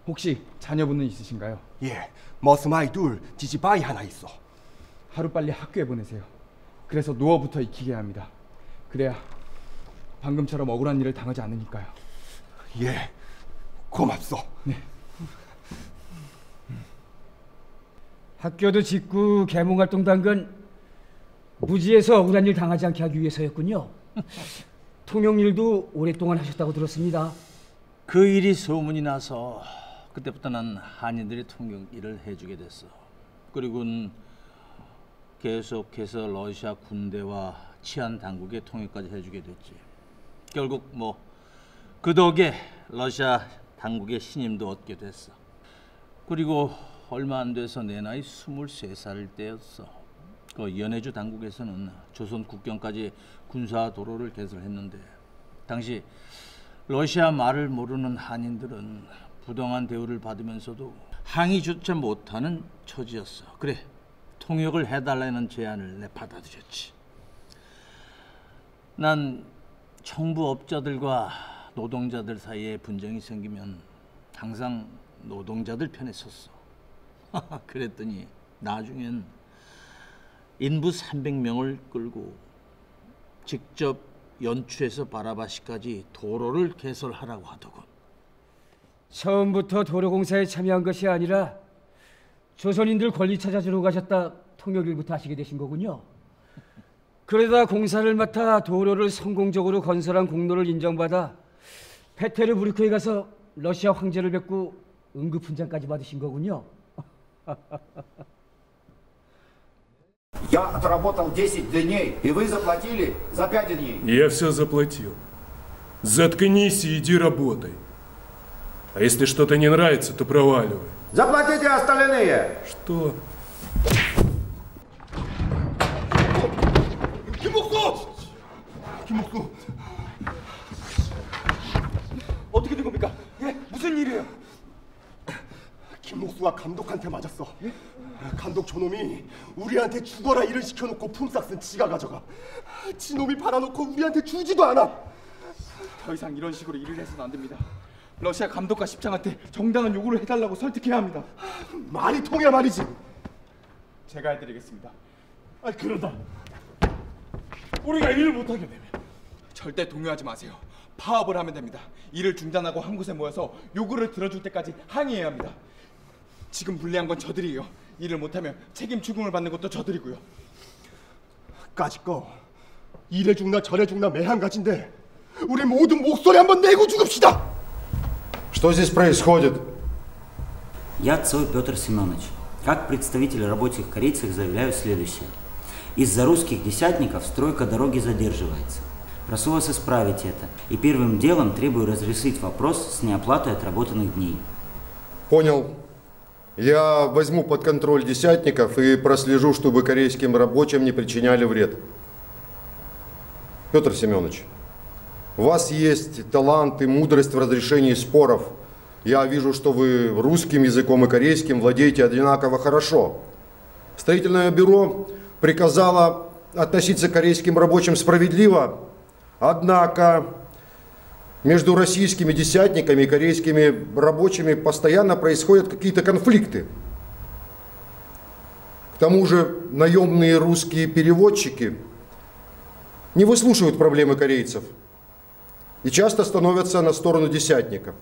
혹시 자녀분은 있으신가요? 예. 머스마이 둘, 지지바이 하나 있어. 하루빨리 학교에 보내세요. 그래서 노어부터 익히게 합니다. 그래야 방금처럼 억울한 일을 당하지 않으니까요. 예. 고맙소. 네. 학교도 짓고 계몽활동도 한 건 무지에서 억울한 일 당하지 않게 하기 위해서였군요. 통역일도 오랫동안 하셨다고 들었습니다. 그 일이 소문이 나서 그때부터 난 한인들의 통역 일을 해주게 됐어. 그리고는 계속해서 러시아 군대와 치안 당국의 통역까지 해주게 됐지. 결국 뭐 그 덕에 러시아 당국의 신임도 얻게 됐어. 그리고 얼마 안 돼서 내 나이 23살 때였어. 그 연해주 당국에서는 조선 국경까지 군사 도로를 개설했는데 당시 러시아 말을 모르는 한인들은 부당한 대우를 받으면서도 항의조차 못하는 처지였어. 그래, 통역을 해달라는 제안을 내 받아들였지. 난 청부업자들과 노동자들 사이에 분쟁이 생기면 항상 노동자들 편에 섰어. 그랬더니 나중엔 인부 300명을 끌고 직접 연추에서 바라바시까지 도로를 개설하라고 하더군. 처음부터 도로공사에 참여한 것이 아니라 조선인들 권리 찾아주러 가셨다 통역일부터 하시게 되신 거군요. 그러다 공사를 맡아 도로를 성공적으로 건설한 공로를 인정받아 페테르부르크에 가서 러시아 황제를 뵙고 응급훈장까지 받으신 거군요. Я отработал 10 дней, и вы заплатили за 5 дней. Я все заплатил. Заткнись и иди работай. А если что-то не нравится, то проваливай. Заплатите остальные! Что? 김목수! 김목수! 어떻게 된 겁니까? 예? 무슨 일이에요? 김목수가 감독한테 맞았어. 예? 감독 저놈이 우리한테 죽어라 일을 시켜놓고 품삯 쓴 지가 가져가. 지놈이 팔아놓고 우리한테 주지도 않아. 더 이상 이런 식으로 일을 해서는 안 됩니다. 러시아 감독과 십장한테 정당한 요구를 해달라고 설득해야 합니다. 말이 통해야 말이지. 제가 해드리겠습니다. 그러다 우리가 일을 못하게 되면 절대 동요하지 마세요. 파업을 하면 됩니다. 일을 중단하고 한 곳에 모여서 요구를 들어줄 때까지 항의해야 합니다. 지금 불리한 건 저들이에요. 일을 못하면 책임 추궁을 받는 것도 저들이고요. 까짓 거 이래 죽나 저래 죽나 매한가지인데 우리 모두 목소리 한번 내고 죽읍시다. Что здесь происходит? Я Цой Петр Семенович. Как представитель рабочих корейцев заявляю следующее. Из-за русских десятников стройка дороги задерживается. Прошу вас исправить это. И первым делом требую разрешить вопрос с неоплатой отработанных дней. Понял. Я возьму под контроль десятников и прослежу, чтобы корейским рабочим не причиняли вред. Петр Семенович, у вас есть талант и мудрость в разрешении споров. Я вижу, что вы русским языком и корейским владеете одинаково хорошо. Строительное бюро приказало относиться к корейским рабочим справедливо, однако между российскими десятниками и корейскими рабочими постоянно происходят какие-то конфликты. К тому же наемные русские переводчики не выслушивают проблемы корейцев и часто становятся на сторону десятников.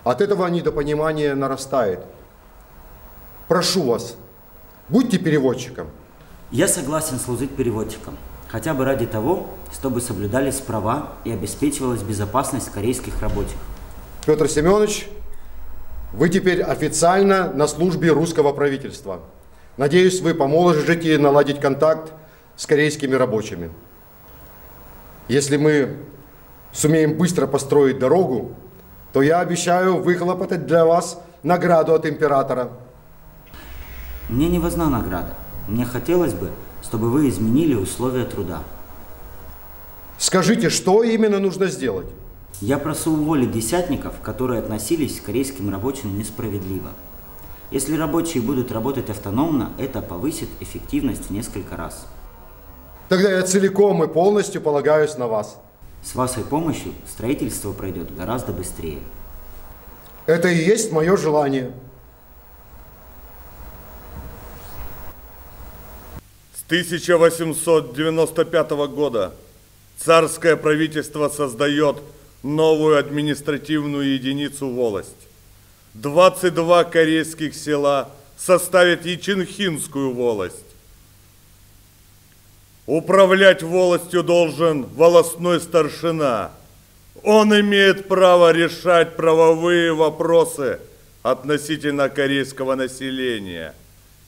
От этого недопонимание нарастает. Прошу вас, будьте переводчиком. Я согласен служить переводчиком. Хотя бы ради того, чтобы соблюдались права и обеспечивалась безопасность корейских рабочих. Петр Семенович, вы теперь официально на службе русского правительства. Надеюсь, вы поможете наладить контакт с корейскими рабочими. Если мы сумеем быстро построить дорогу, то я обещаю выхлопотать для вас награду от императора. Мне не важна награда. Мне хотелось бы, чтобы вы изменили условия труда. Скажите, что именно нужно сделать? Я прошу уволить десятников, которые относились к корейским рабочим несправедливо. Если рабочие будут работать автономно, это повысит эффективность в несколько раз. Тогда я целиком и полностью полагаюсь на вас. С вашей помощью строительство пройдет гораздо быстрее. Это и есть мое желание. С 1895 года царское правительство создает новую административную единицу волость. 22 корейских села составят Ячинхинскую волость. Управлять волостью должен волостной старшина. Он имеет право решать правовые вопросы относительно корейского населения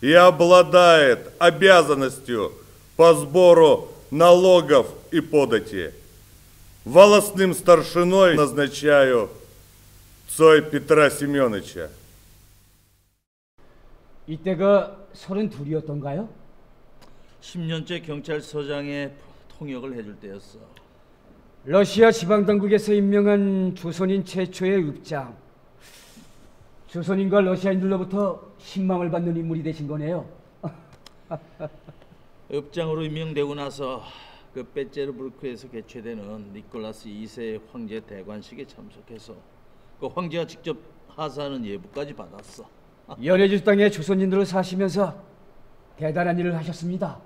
и обладает обязанностью по сбору налогов и подати. Волостным старшиной назначаю Цой Петра Семеновича. 이때가 32이었던가요? 10년째 경찰서장의 통역을 해줄 때였어. 러시아 지방당국에서 임명한 조선인 최초의 읍장. 조선인과 러시아인들로부터 신망을 받는 인물이 되신 거네요. 읍장으로 임명되고 나서 그 베제르부르크에서 개최되는 니콜라스 2세 황제 대관식에 참석해서 그 황제가 직접 하사하는 예부까지 받았어. 연해주 땅에 조선인으로 사시면서 대단한 일을 하셨습니다.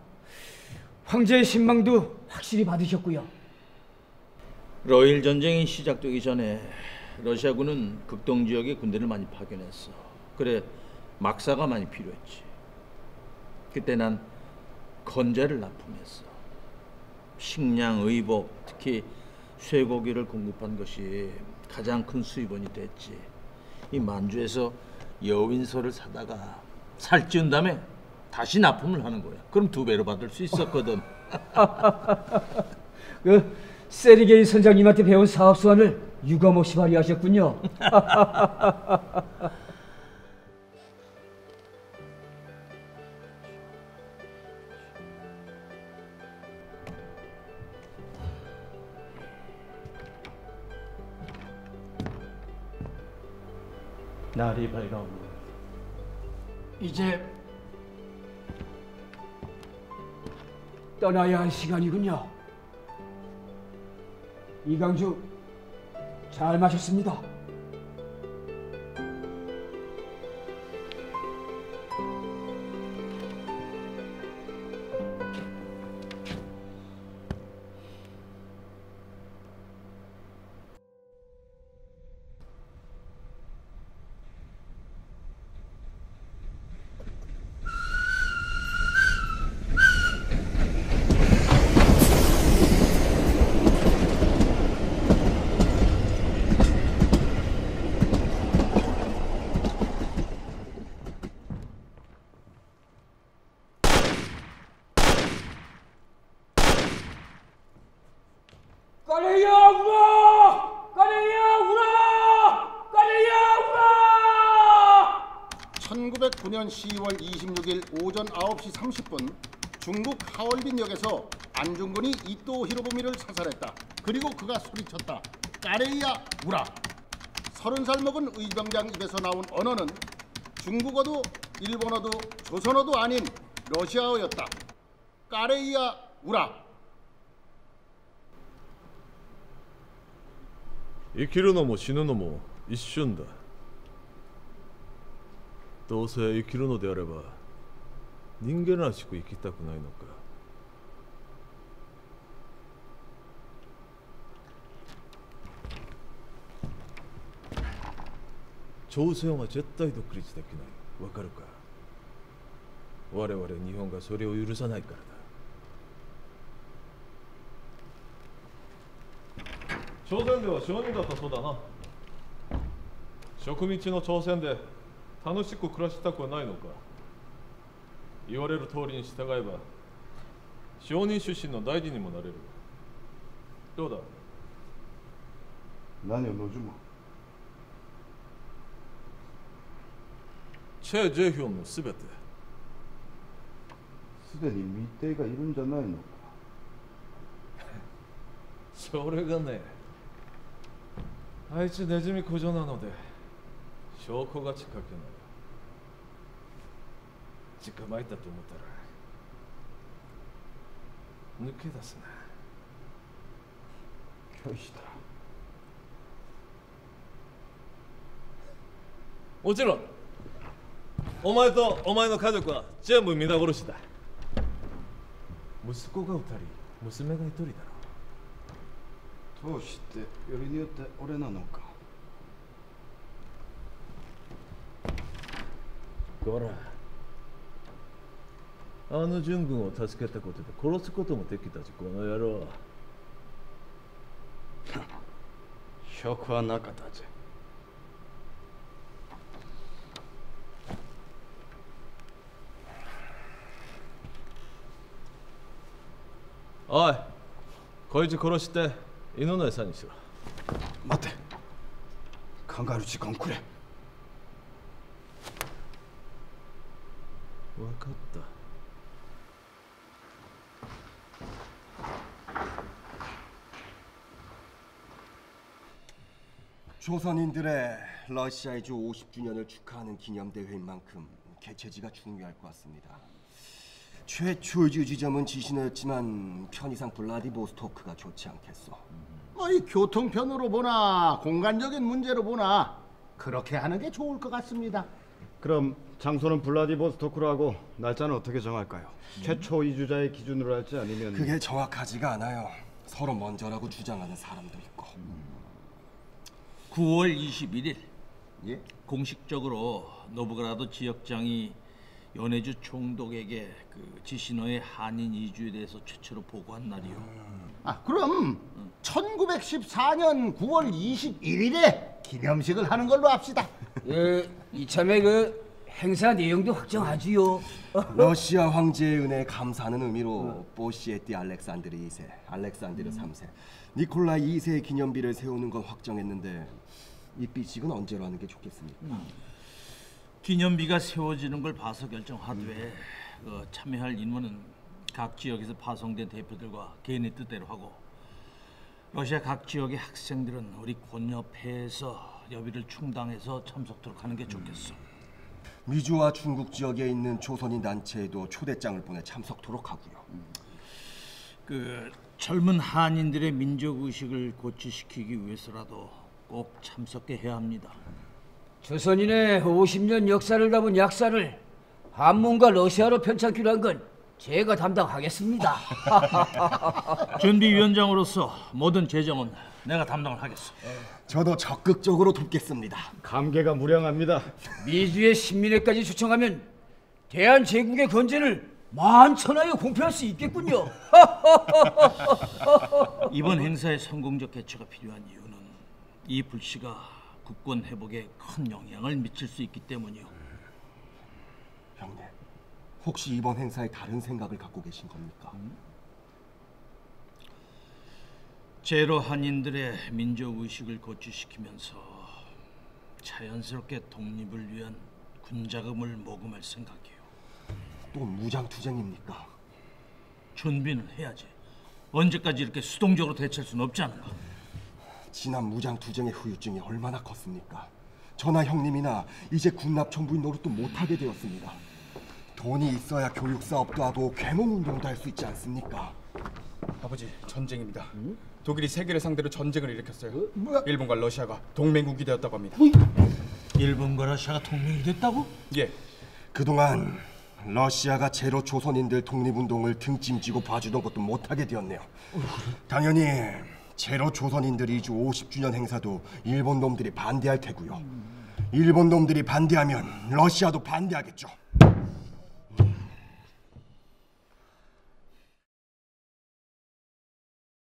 황제의 신망도 확실히 받으셨고요. 러일 전쟁이 시작되기 전에 러시아군은 극동 지역에 군대를 많이 파견했어. 그래 막사가 많이 필요했지. 그때 난 건재를 납품했어. 식량, 의복, 특히 쇠고기를 공급한 것이 가장 큰 수입원이 됐지. 이 만주에서 여윈소를 사다가 살찌운 다음에 다시 납품을 하는 거야. 그럼 2배로 받을 수 있었거든. 그 세르게이 선장님한테 배운 사업 수완을 유감없이 발휘하셨군요. 날이 밝아오고 이제 떠나야 할 시간이군요. 이강주 잘 마셨습니다. 까레야 우라! 까레야 우라! 까레야 우라! 1909년 10월 26일 오전 9시 30분 중국 하얼빈역에서 안중근이 이토 히로부미를 사살했다. 그리고 그가 소리쳤다. 까레이야 우라. 30살 먹은 의병장 입에서 나온 언어는 중국어도 일본어도 조선어도 아닌 러시아어였다. 까레이야 우라. 生きるのも死ぬのも一瞬だ。どうせ生きるのであれば人間らしく生きたくないのか。朝鮮は絶対独立できない。わかるか。我々日本がそれを許さないからだ。朝鮮では商人だったそうだな。植民地の朝鮮で楽しく暮らしたくはないのか。言われる通りに従えば商人出身の大臣にもなれる。どうだ。何を望む。チェ・ジェヒョンのすべて。すでに密偵がいるんじゃないのか。それがね、あいつネズミ小僧なので証拠が近くない。捕まえたと思ったら抜け出すな。拒否した。もちろんお前とお前の家族は全部皆殺しだ。息子が2人、娘が1人だろ。どうしてよりによって俺なのか。こら、あの純軍を助けたことで殺すこともできたし、この野郎。証拠はなかったぜ。おい、こいつ殺して犬の餌にしろ。待て。考える時間くれ。分かった。 조선인들의 러시아의 주 50주년을 축하하는 기념대회인 만큼 개최지가 중요할 것 같습니다. 최초 지점은 지시너였지만 편의상 블라디보스토크가 좋지 않겠어. 이 교통편으로 보나 공간적인 문제로 보나 그렇게 하는 게 좋을 것 같습니다. 그럼 장소는 블라디보스토크로 하고 날짜는 어떻게 정할까요? 최초 이주자의 기준으로 할지 아니면... 그게 정확하지가 않아요. 서로 먼저라고 주장하는 사람도 있고. 9월 21일 예? 공식적으로 노브그라드 지역장이 연해주 총독에게 그 지시너의 한인 이주에 대해서 최초로 보고한 날이요. 그럼 1914년 9월 21일에 기념식을 하는 걸로 합시다. 예, 이참에 그 행사 내용도 확정하지요. 러시아 황제의 은혜에 감사하는 의미로 보시에티 알렉산드르 2세, 알렉산드르 3세, 니콜라이 2세의 기념비를 세우는 건 확정했는데 이 비식은 언제로 하는 게 좋겠습니까? 기념비가 세워지는 걸 봐서 결정하되 참여할 인원은 각 지역에서 파송된 대표들과 개인의 뜻대로 하고 러시아 각 지역의 학생들은 우리 권협회에서 여비를 충당해서 참석토록 하는 게 좋겠어. 미주와 중국 지역에 있는 조선인 단체에도 초대장을 보내 참석토록 하고요. 그 젊은 한인들의 민족 의식을 고취시키기 위해서라도 꼭 참석해 해야 합니다. 조선인의 50년 역사를 담은 약사를 한문과 러시아로 편찬키로 한 건 제가 담당하겠습니다. 준비위원장으로서 모든 재정은 내가 담당을 하겠어. 저도 적극적으로 돕겠습니다. 감개가 무량합니다. 미주의 신민회까지 초청하면 대한 제국의 건재를 만천하에 공표할 수 있겠군요. 이번 행사의 성공적 개최가 필요한 이유는 이 불씨가 국권 회복에 큰 영향을 미칠 수 있기 때문이요. 형님, 혹시 이번 행사에 다른 생각을 갖고 계신 겁니까? 제로 한인들의 민족 의식을 고취시키면서 자연스럽게 독립을 위한 군자금을 모금할 생각이에요. 또 무장 투쟁입니까? 준비는 해야지. 언제까지 이렇게 수동적으로 대처할 수는 없지 않은가? 지난 무장 투쟁의 후유증이 얼마나 컸습니까? 저나 형님이나 이제 군납 정부인 노릇도 못하게 되었습니다. 돈이 있어야 교육 사업도 하고 계몽 운동도 할 수 있지 않습니까? 아버지, 전쟁입니다. 독일이 세계를 상대로 전쟁을 일으켰어요. 일본과 러시아가 동맹국이 되었다고 합니다. 일본과 러시아가 동맹이 됐다고? 예. 그동안 러시아가 제로 조선인들 독립운동을 등짐지고 봐주던 것도 못하게 되었네요. 당연히 제로 조선인들 이주 50주년 행사도 일본 놈들이 반대할 테고요. 일본 놈들이 반대하면 러시아도 반대하겠죠.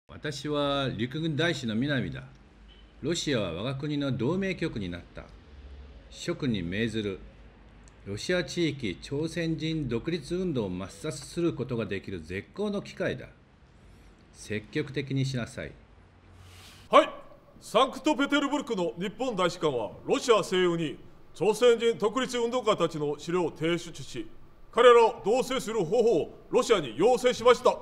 私は陸軍大使の南だ。ロシアは我が国の同盟国になった。諸君に命ずる。ロシア地域朝鮮人独立運動を抹殺することができる絶好の機会だ。積極的にしなさい。はい。サンクトペテルブルクの日本大使館はロシア西欧に朝鮮人独立運動家たちの資料を提出し、彼らを同棲する方法をロシアに要請しました。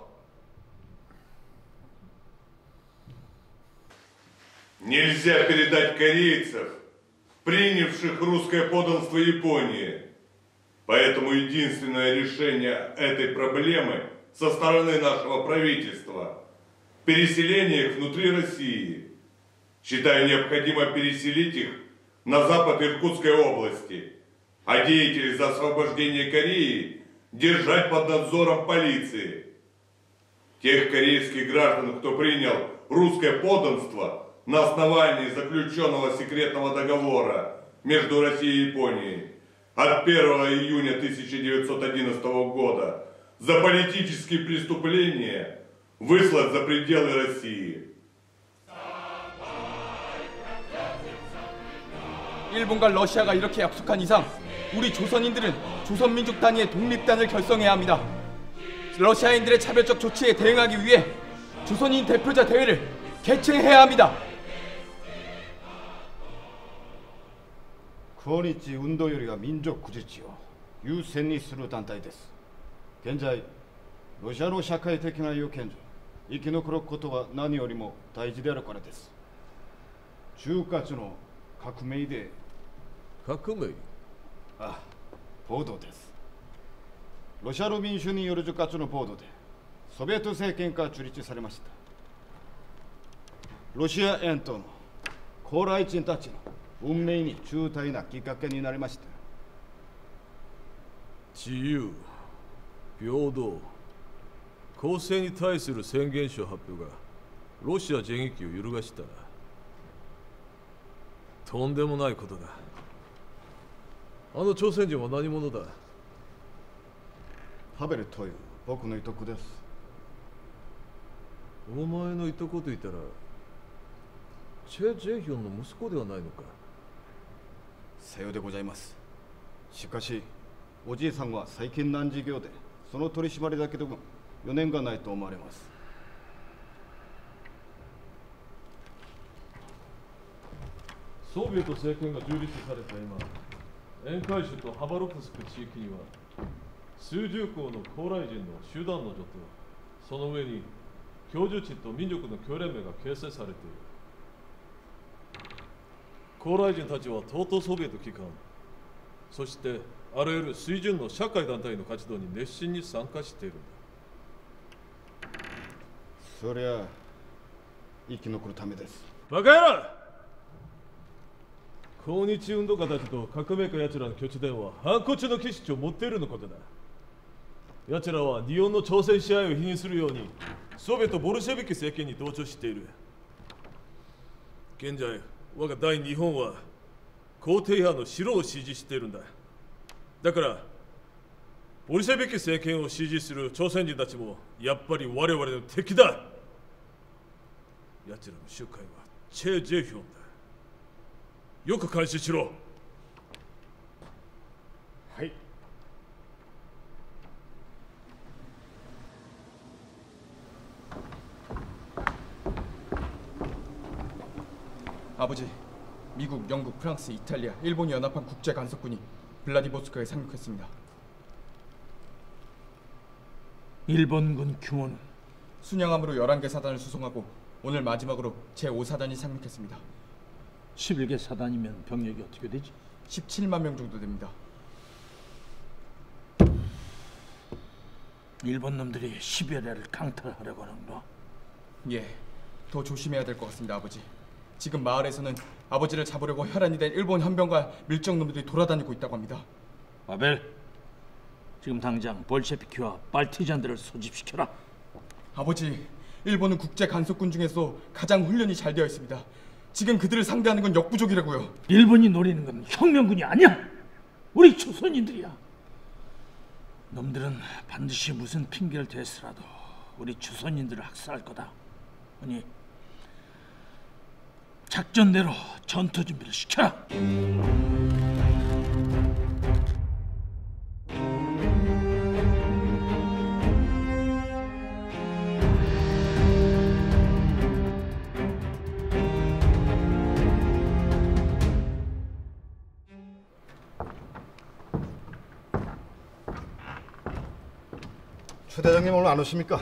Нельзя передать корейцев, принявших русское подданство Японии. Поэтому единственное решение этой проблемы со стороны нашего правительства – переселение их внутри России. Считаю необходимо переселить их на запад Иркутской области, а деятелей за освобождение Кореи держать под надзором полиции. Тех корейских граждан, кто принял русское подданство, на основании заключенного секретного договора между Россией и Японией от 1 июня 1911 года за политические преступления выслать за пределы России. 일본과 러시아가 이렇게 약속한 이상 우리 조선인들은 조선민족 단위의 독립단을 결성해야 합니다. 러시아인들의 차별적 조치에 대응하기 위해 조선인 대표자 대회를 개최해야 합니다. 抗日運動よりは民族自治を優先にする団体です。現在ロシアの社会的な要件上生き残ることは何よりも大事であるからです。中華地の革命で革命？あ、暴動です。ロシアの民主による中華地の暴動でソビエト政権が樹立されました。ロシア沿島の高麗人たちの運命に重大なきっかけになりました。自由、平等、公正に対する宣言書発表がロシア全域を揺るがした。とんでもないことだ。あの朝鮮人は何者だ？パベルという僕のいとこです。お前のいとこと言ったらチェ・ジェヒョンの息子ではないのか？さようでございます。しかしおじいさんは最近難事業でその取り締まりだけでも4年がないと思われます。ソビエト政権が樹立された今、沿海州とハバロフスク地域には数十校の高麗人の集団の女と、その上に居住地と民族の協連盟が形成されている。高麗人たちは東東ソビエト機関、そしてあらゆる水準の社会団体の活動に熱心に参加しているんだ。そりゃ生き残るためです。バカ野郎！抗日運動家たちと革命家やつらの拠地では反骨の気質を持っているのことだ。やつらは日本の朝鮮支配を否認するようにソビエトボルシェビキ政権に同調している。現在我が大日本は皇帝派の白を支持しているんだ。だからボルシェビキ政権を支持する朝鮮人たちもやっぱり我々の敵だ。やつらの集会はチェ・ジェヒョンだ。よく監視しろ。はい。아버지, 미국, 영국, 프랑스, 이탈리아, 일본이 연합한 국제 간섭군이 블라디보스토크에 상륙했습니다. 일본군 규모는? 순양함으로 11개 사단을 수송하고 오늘 마지막으로 제5사단이 상륙했습니다. 11개 사단이면 병력이 어떻게 되지? 17만 명 정도 됩니다. 일본 놈들이 시베리아를 강탈하려고 하는가? 예, 더 조심해야 될 것 같습니다, 아버지. 지금 마을에서는 아버지를 잡으려고 혈안이 된 일본 현병과 밀정 놈들이 돌아다니고 있다고 합니다. 아벨, 지금 당장 볼셰비키와 빨티잔들을 소집시켜라. 아버지, 일본은 국제 간섭군 중에서 가장 훈련이 잘 되어 있습니다. 지금 그들을 상대하는 건 역부족이라고요. 일본이 노리는 건 혁명군이 아니야. 우리 조선인들이야. 놈들은 반드시 무슨 핑계를 대서라도 우리 조선인들을 학살할 거다. 아니, 작전대로 전투 준비를 시켜라. 추 대장님 오늘 안 오십니까?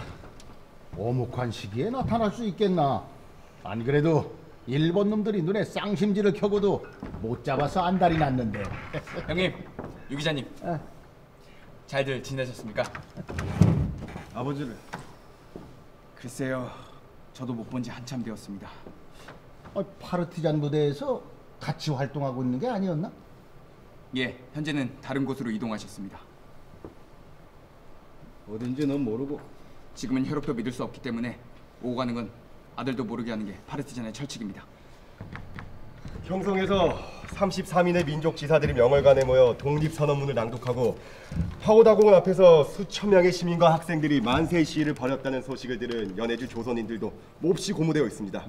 오목한 시기에 나타날 수 있겠나? 안 그래도 일본 놈들이 눈에 쌍심지를 켜고도 못 잡아서 안달이 났는데. 형님, 유 기자님, 잘들 지내셨습니까? 아버지를 글쎄요, 저도 못 본 지 한참 되었습니다. 파르티잔 무대에서 같이 활동하고 있는 게 아니었나? 예, 현재는 다른 곳으로 이동하셨습니다. 어딘지 넌 모르고? 지금은 혈육도 믿을 수 없기 때문에 오고 가는 건 아들도 모르게 하는 게 파르티잔의 철칙입니다. 경성에서 33인의 민족 지사들이 명월관에 모여 독립선언문을 낭독하고 화오다공원 앞에서 수천 명의 시민과 학생들이 만세 시위를 벌였다는 소식을 들은 연해주 조선인들도 몹시 고무되어 있습니다.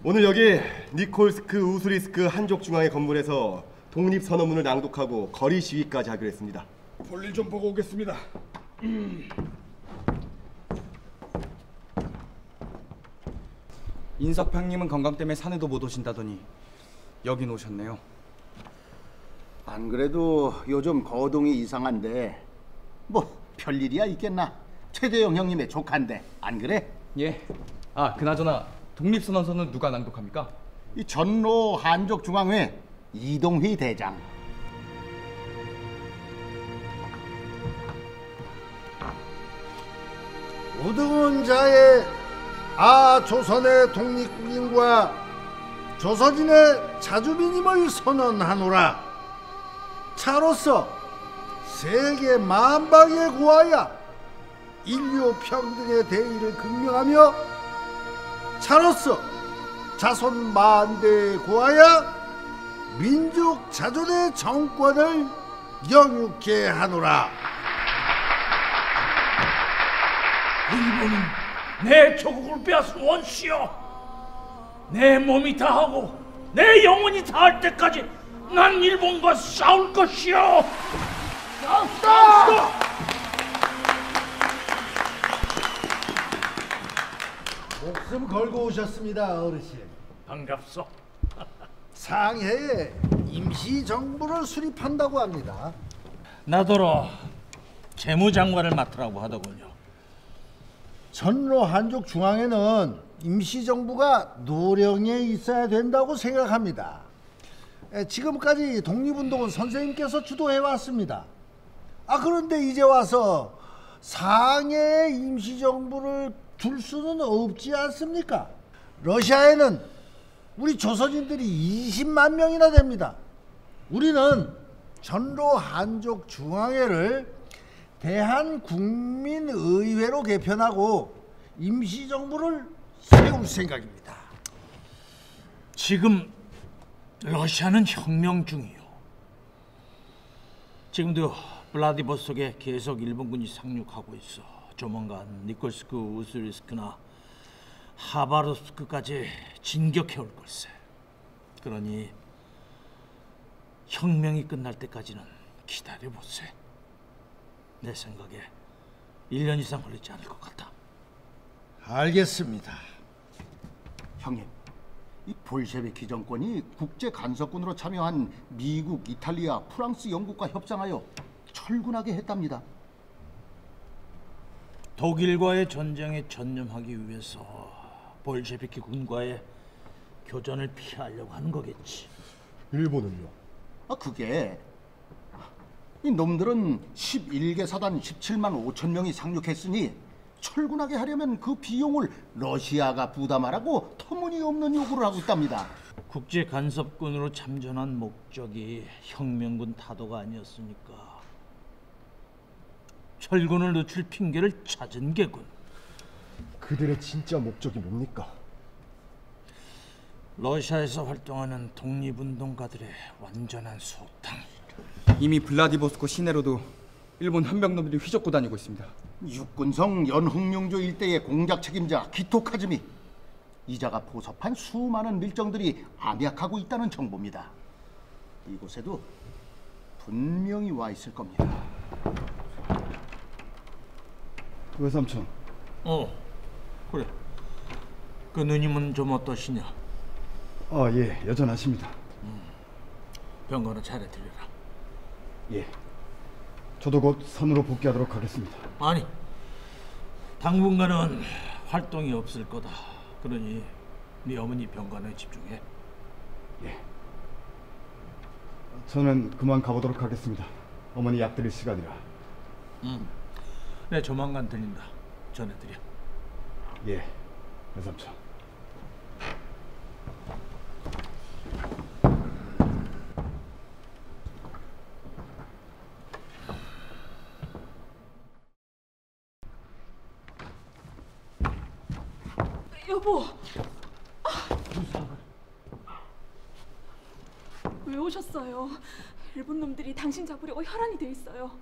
오늘 여기 니콜스크 우수리스크 한족 중앙의 건물에서 독립선언문을 낭독하고 거리 시위까지 하기로 했습니다. 볼일 좀 보고 오겠습니다. 인석팡님은 건강 때문에 산에도 못 오신다더니 여긴 오셨네요. 안 그래도 요즘 거동이 이상한데 뭐 별일이야 있겠나? 최재영 형님의 조카인데 안 그래? 예. 아, 그나저나 독립선언서는 누가 낭독합니까? 이 전로 한족중앙회 이동휘 대장. 우등은 자의 조선의 독립국인과 조선인의 자주민임을 선언하노라. 차로서 세계 만방에 구하여 인류 평등의 대의를 극명하며 차로서 자손 만대에 구하여 민족 자존의 정권을 영육케 하노라. 일본은 내 조국을 빼앗은 원수여. 내 몸이 다하고 내 영혼이 다할 때까지 난 일본과 싸울 것이여. 싸우다! 목숨 걸고 오셨습니다, 어르신. 반갑소. 상해에 임시정부를 수립한다고 합니다. 나더러 재무장관을 맡으라고 하더군요. 전로 한족 중앙에는 임시정부가 노령에 있어야 된다고 생각합니다. 지금까지 독립운동은 선생님께서 주도해왔습니다. 그런데 이제 와서 상해에 임시정부를 둘 수는 없지 않습니까? 러시아에는 우리 조선인들이 20만 명이나 됩니다. 우리는 전로 한족 중앙회를 대한국민의회로 개편하고 임시정부를 세울 생각입니다. 지금 러시아는 혁명 중이요. 지금도 블라디보스톡에 계속 일본군이 상륙하고 있어. 조만간 니콜스크, 우스리스크나 하바rov스크까지 진격해 올 걸세. 그러니 혁명이 끝날 때까지는 기다려보세. 내 생각에 1년 이상 걸리지 않을 것 같다. 알겠습니다. 형님, 이 볼셰비키 정권이 국제 간섭군으로 참여한 미국, 이탈리아, 프랑스, 영국과 협상하여 철군하게 했답니다. 독일과의 전쟁에 전념하기 위해서 볼셰비키 군과의 교전을 피하려고 하는 거겠지. 일본은요? 그게 이 놈들은 11개 사단 17만 5천 명이 상륙했으니 철군하게 하려면 그 비용을 러시아가 부담하라고 터무니없는 요구를 하고 있답니다. 국제 간섭군으로 참전한 목적이 혁명군 타도가 아니었으니까 철군을 늦출 핑계를 찾은 게군. 그들의 진짜 목적이 뭡니까? 러시아에서 활동하는 독립운동가들의 완전한 소탕. 이미 블라디보스토크 시내로도 일본 한병놈들이 휘젓고 다니고 있습니다. 육군성 연흥룡조 일대의 공작 책임자 기토카즈미 이자가 포섭한 수많은 밀정들이 암약하고 있다는 정보입니다. 이곳에도 분명히 와 있을 겁니다. 외삼촌. 그래. 그 누님은 좀 어떠시냐? 예, 여전하십니다. 병건은 잘해 들려라. 예. 저도 곧 선으로 복귀하도록 하겠습니다. 아니, 당분간은 활동이 없을 거다. 그러니 네 어머니 병간에 집중해. 예. 저는 그만 가보도록 하겠습니다. 어머니 약 드릴 시간이라. 네, 조만간 들린다. 전해드려. 예, 외삼촌. 여보. 왜 오셨어요? 일본 놈들이 당신 잡으려고 혈안이 돼 있어요.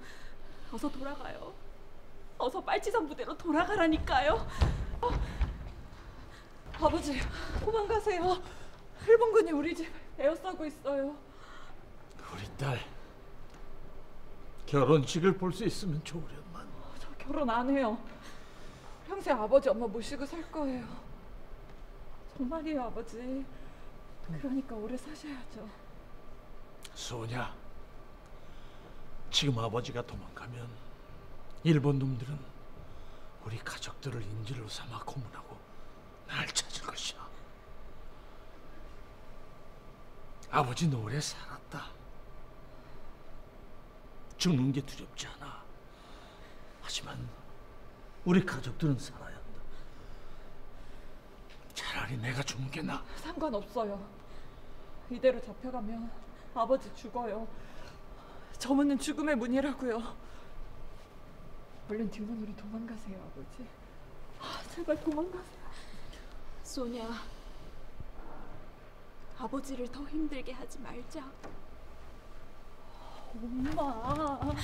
어서 돌아가요. 어서 빨치산 부대로 돌아가라니까요. 아버지, 도망가세요. 일본군이 우리 집 에워싸고 있어요. 우리 딸 결혼식을 볼 수 있으면 좋으련만. 저 결혼 안 해요. 평생 아버지 엄마 모시고 살 거예요. 정말이에요, 아버지. 그러니까 오래 사셔야죠. 소냐, 지금 아버지가 도망가면 일본 놈들은 우리 가족들을 인질로 삼아 고문하고 날 찾을 것이야. 아버지는 오래 살았다. 죽는 게 두렵지 않아. 하지만 우리 가족들은 살아야 한다. 차라리 내가 죽는 게 나아. 상관없어요. 이대로 잡혀가면 아버지 죽어요. 저 문은 죽음의 문이라고요. 얼른 뒷문으로 도망가세요, 아버지. 제발 도망가세요. 소냐, 아버지를 더 힘들게 하지 말자. 엄마.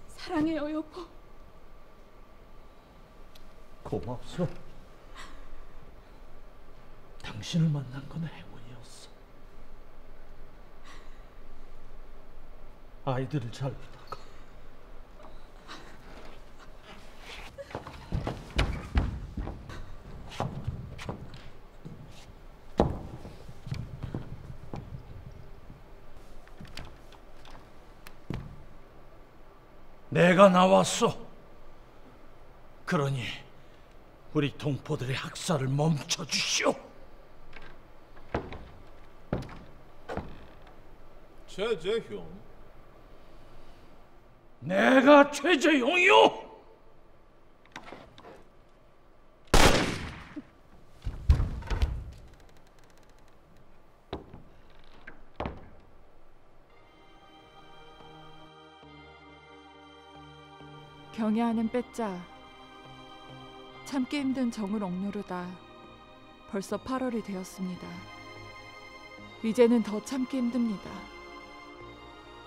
사랑해요, 여보. 고맙소. 당신을 만난 건 행운이었어. 아이들을 잘 부탁하. 내가 나왔어. 그러니 우리 동포들의 학살을 멈춰 주시오. 최재형. 내가 최재형이요. 경애하는 빼짜. 참기 힘든 정을 억누르다 벌써 8월이 되었습니다. 이제는 더 참기 힘듭니다.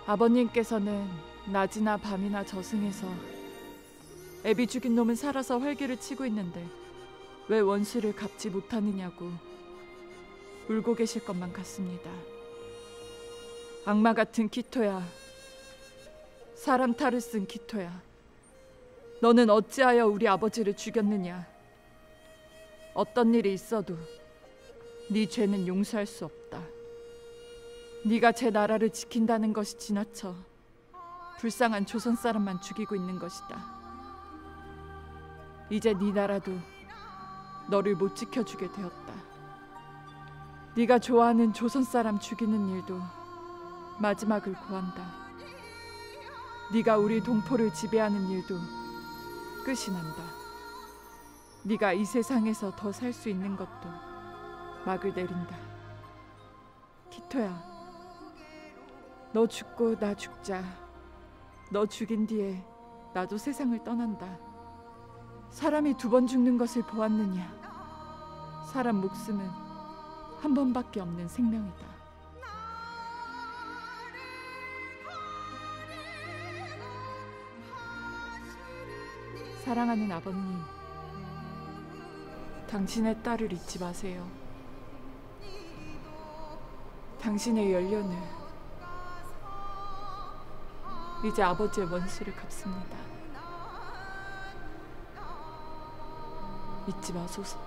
아버님께서는 낮이나 밤이나 저승에서 애비 죽인 놈은 살아서 활기를 치고 있는데 왜 원수를 갚지 못하느냐고 울고 계실 것만 같습니다. 악마 같은 키토야, 사람 탈을 쓴 키토야, 너는 어찌하여 우리 아버지를 죽였느냐? 어떤 일이 있어도 네 죄는 용서할 수 없다. 네가 제 나라를 지킨다는 것이 지나쳐 불쌍한 조선 사람만 죽이고 있는 것이다. 이제 네 나라도 너를 못 지켜주게 되었다. 네가 좋아하는 조선 사람 죽이는 일도 마지막을 구한다. 네가 우리 동포를 지배하는 일도 끝이 난다. 네가 이 세상에서 더 살 수 있는 것도 막을 내린다. 키토야, 너 죽고 나 죽자. 너 죽인 뒤에 나도 세상을 떠난다. 사람이 2번 죽는 것을 보았느냐? 사람 목숨은 한 번밖에 없는 생명이다. 사랑하는 아버님, 당신의 딸을 잊지 마세요. 당신의 연륜을 이제 아버지의 원수를 갚습니다. 잊지 마소서.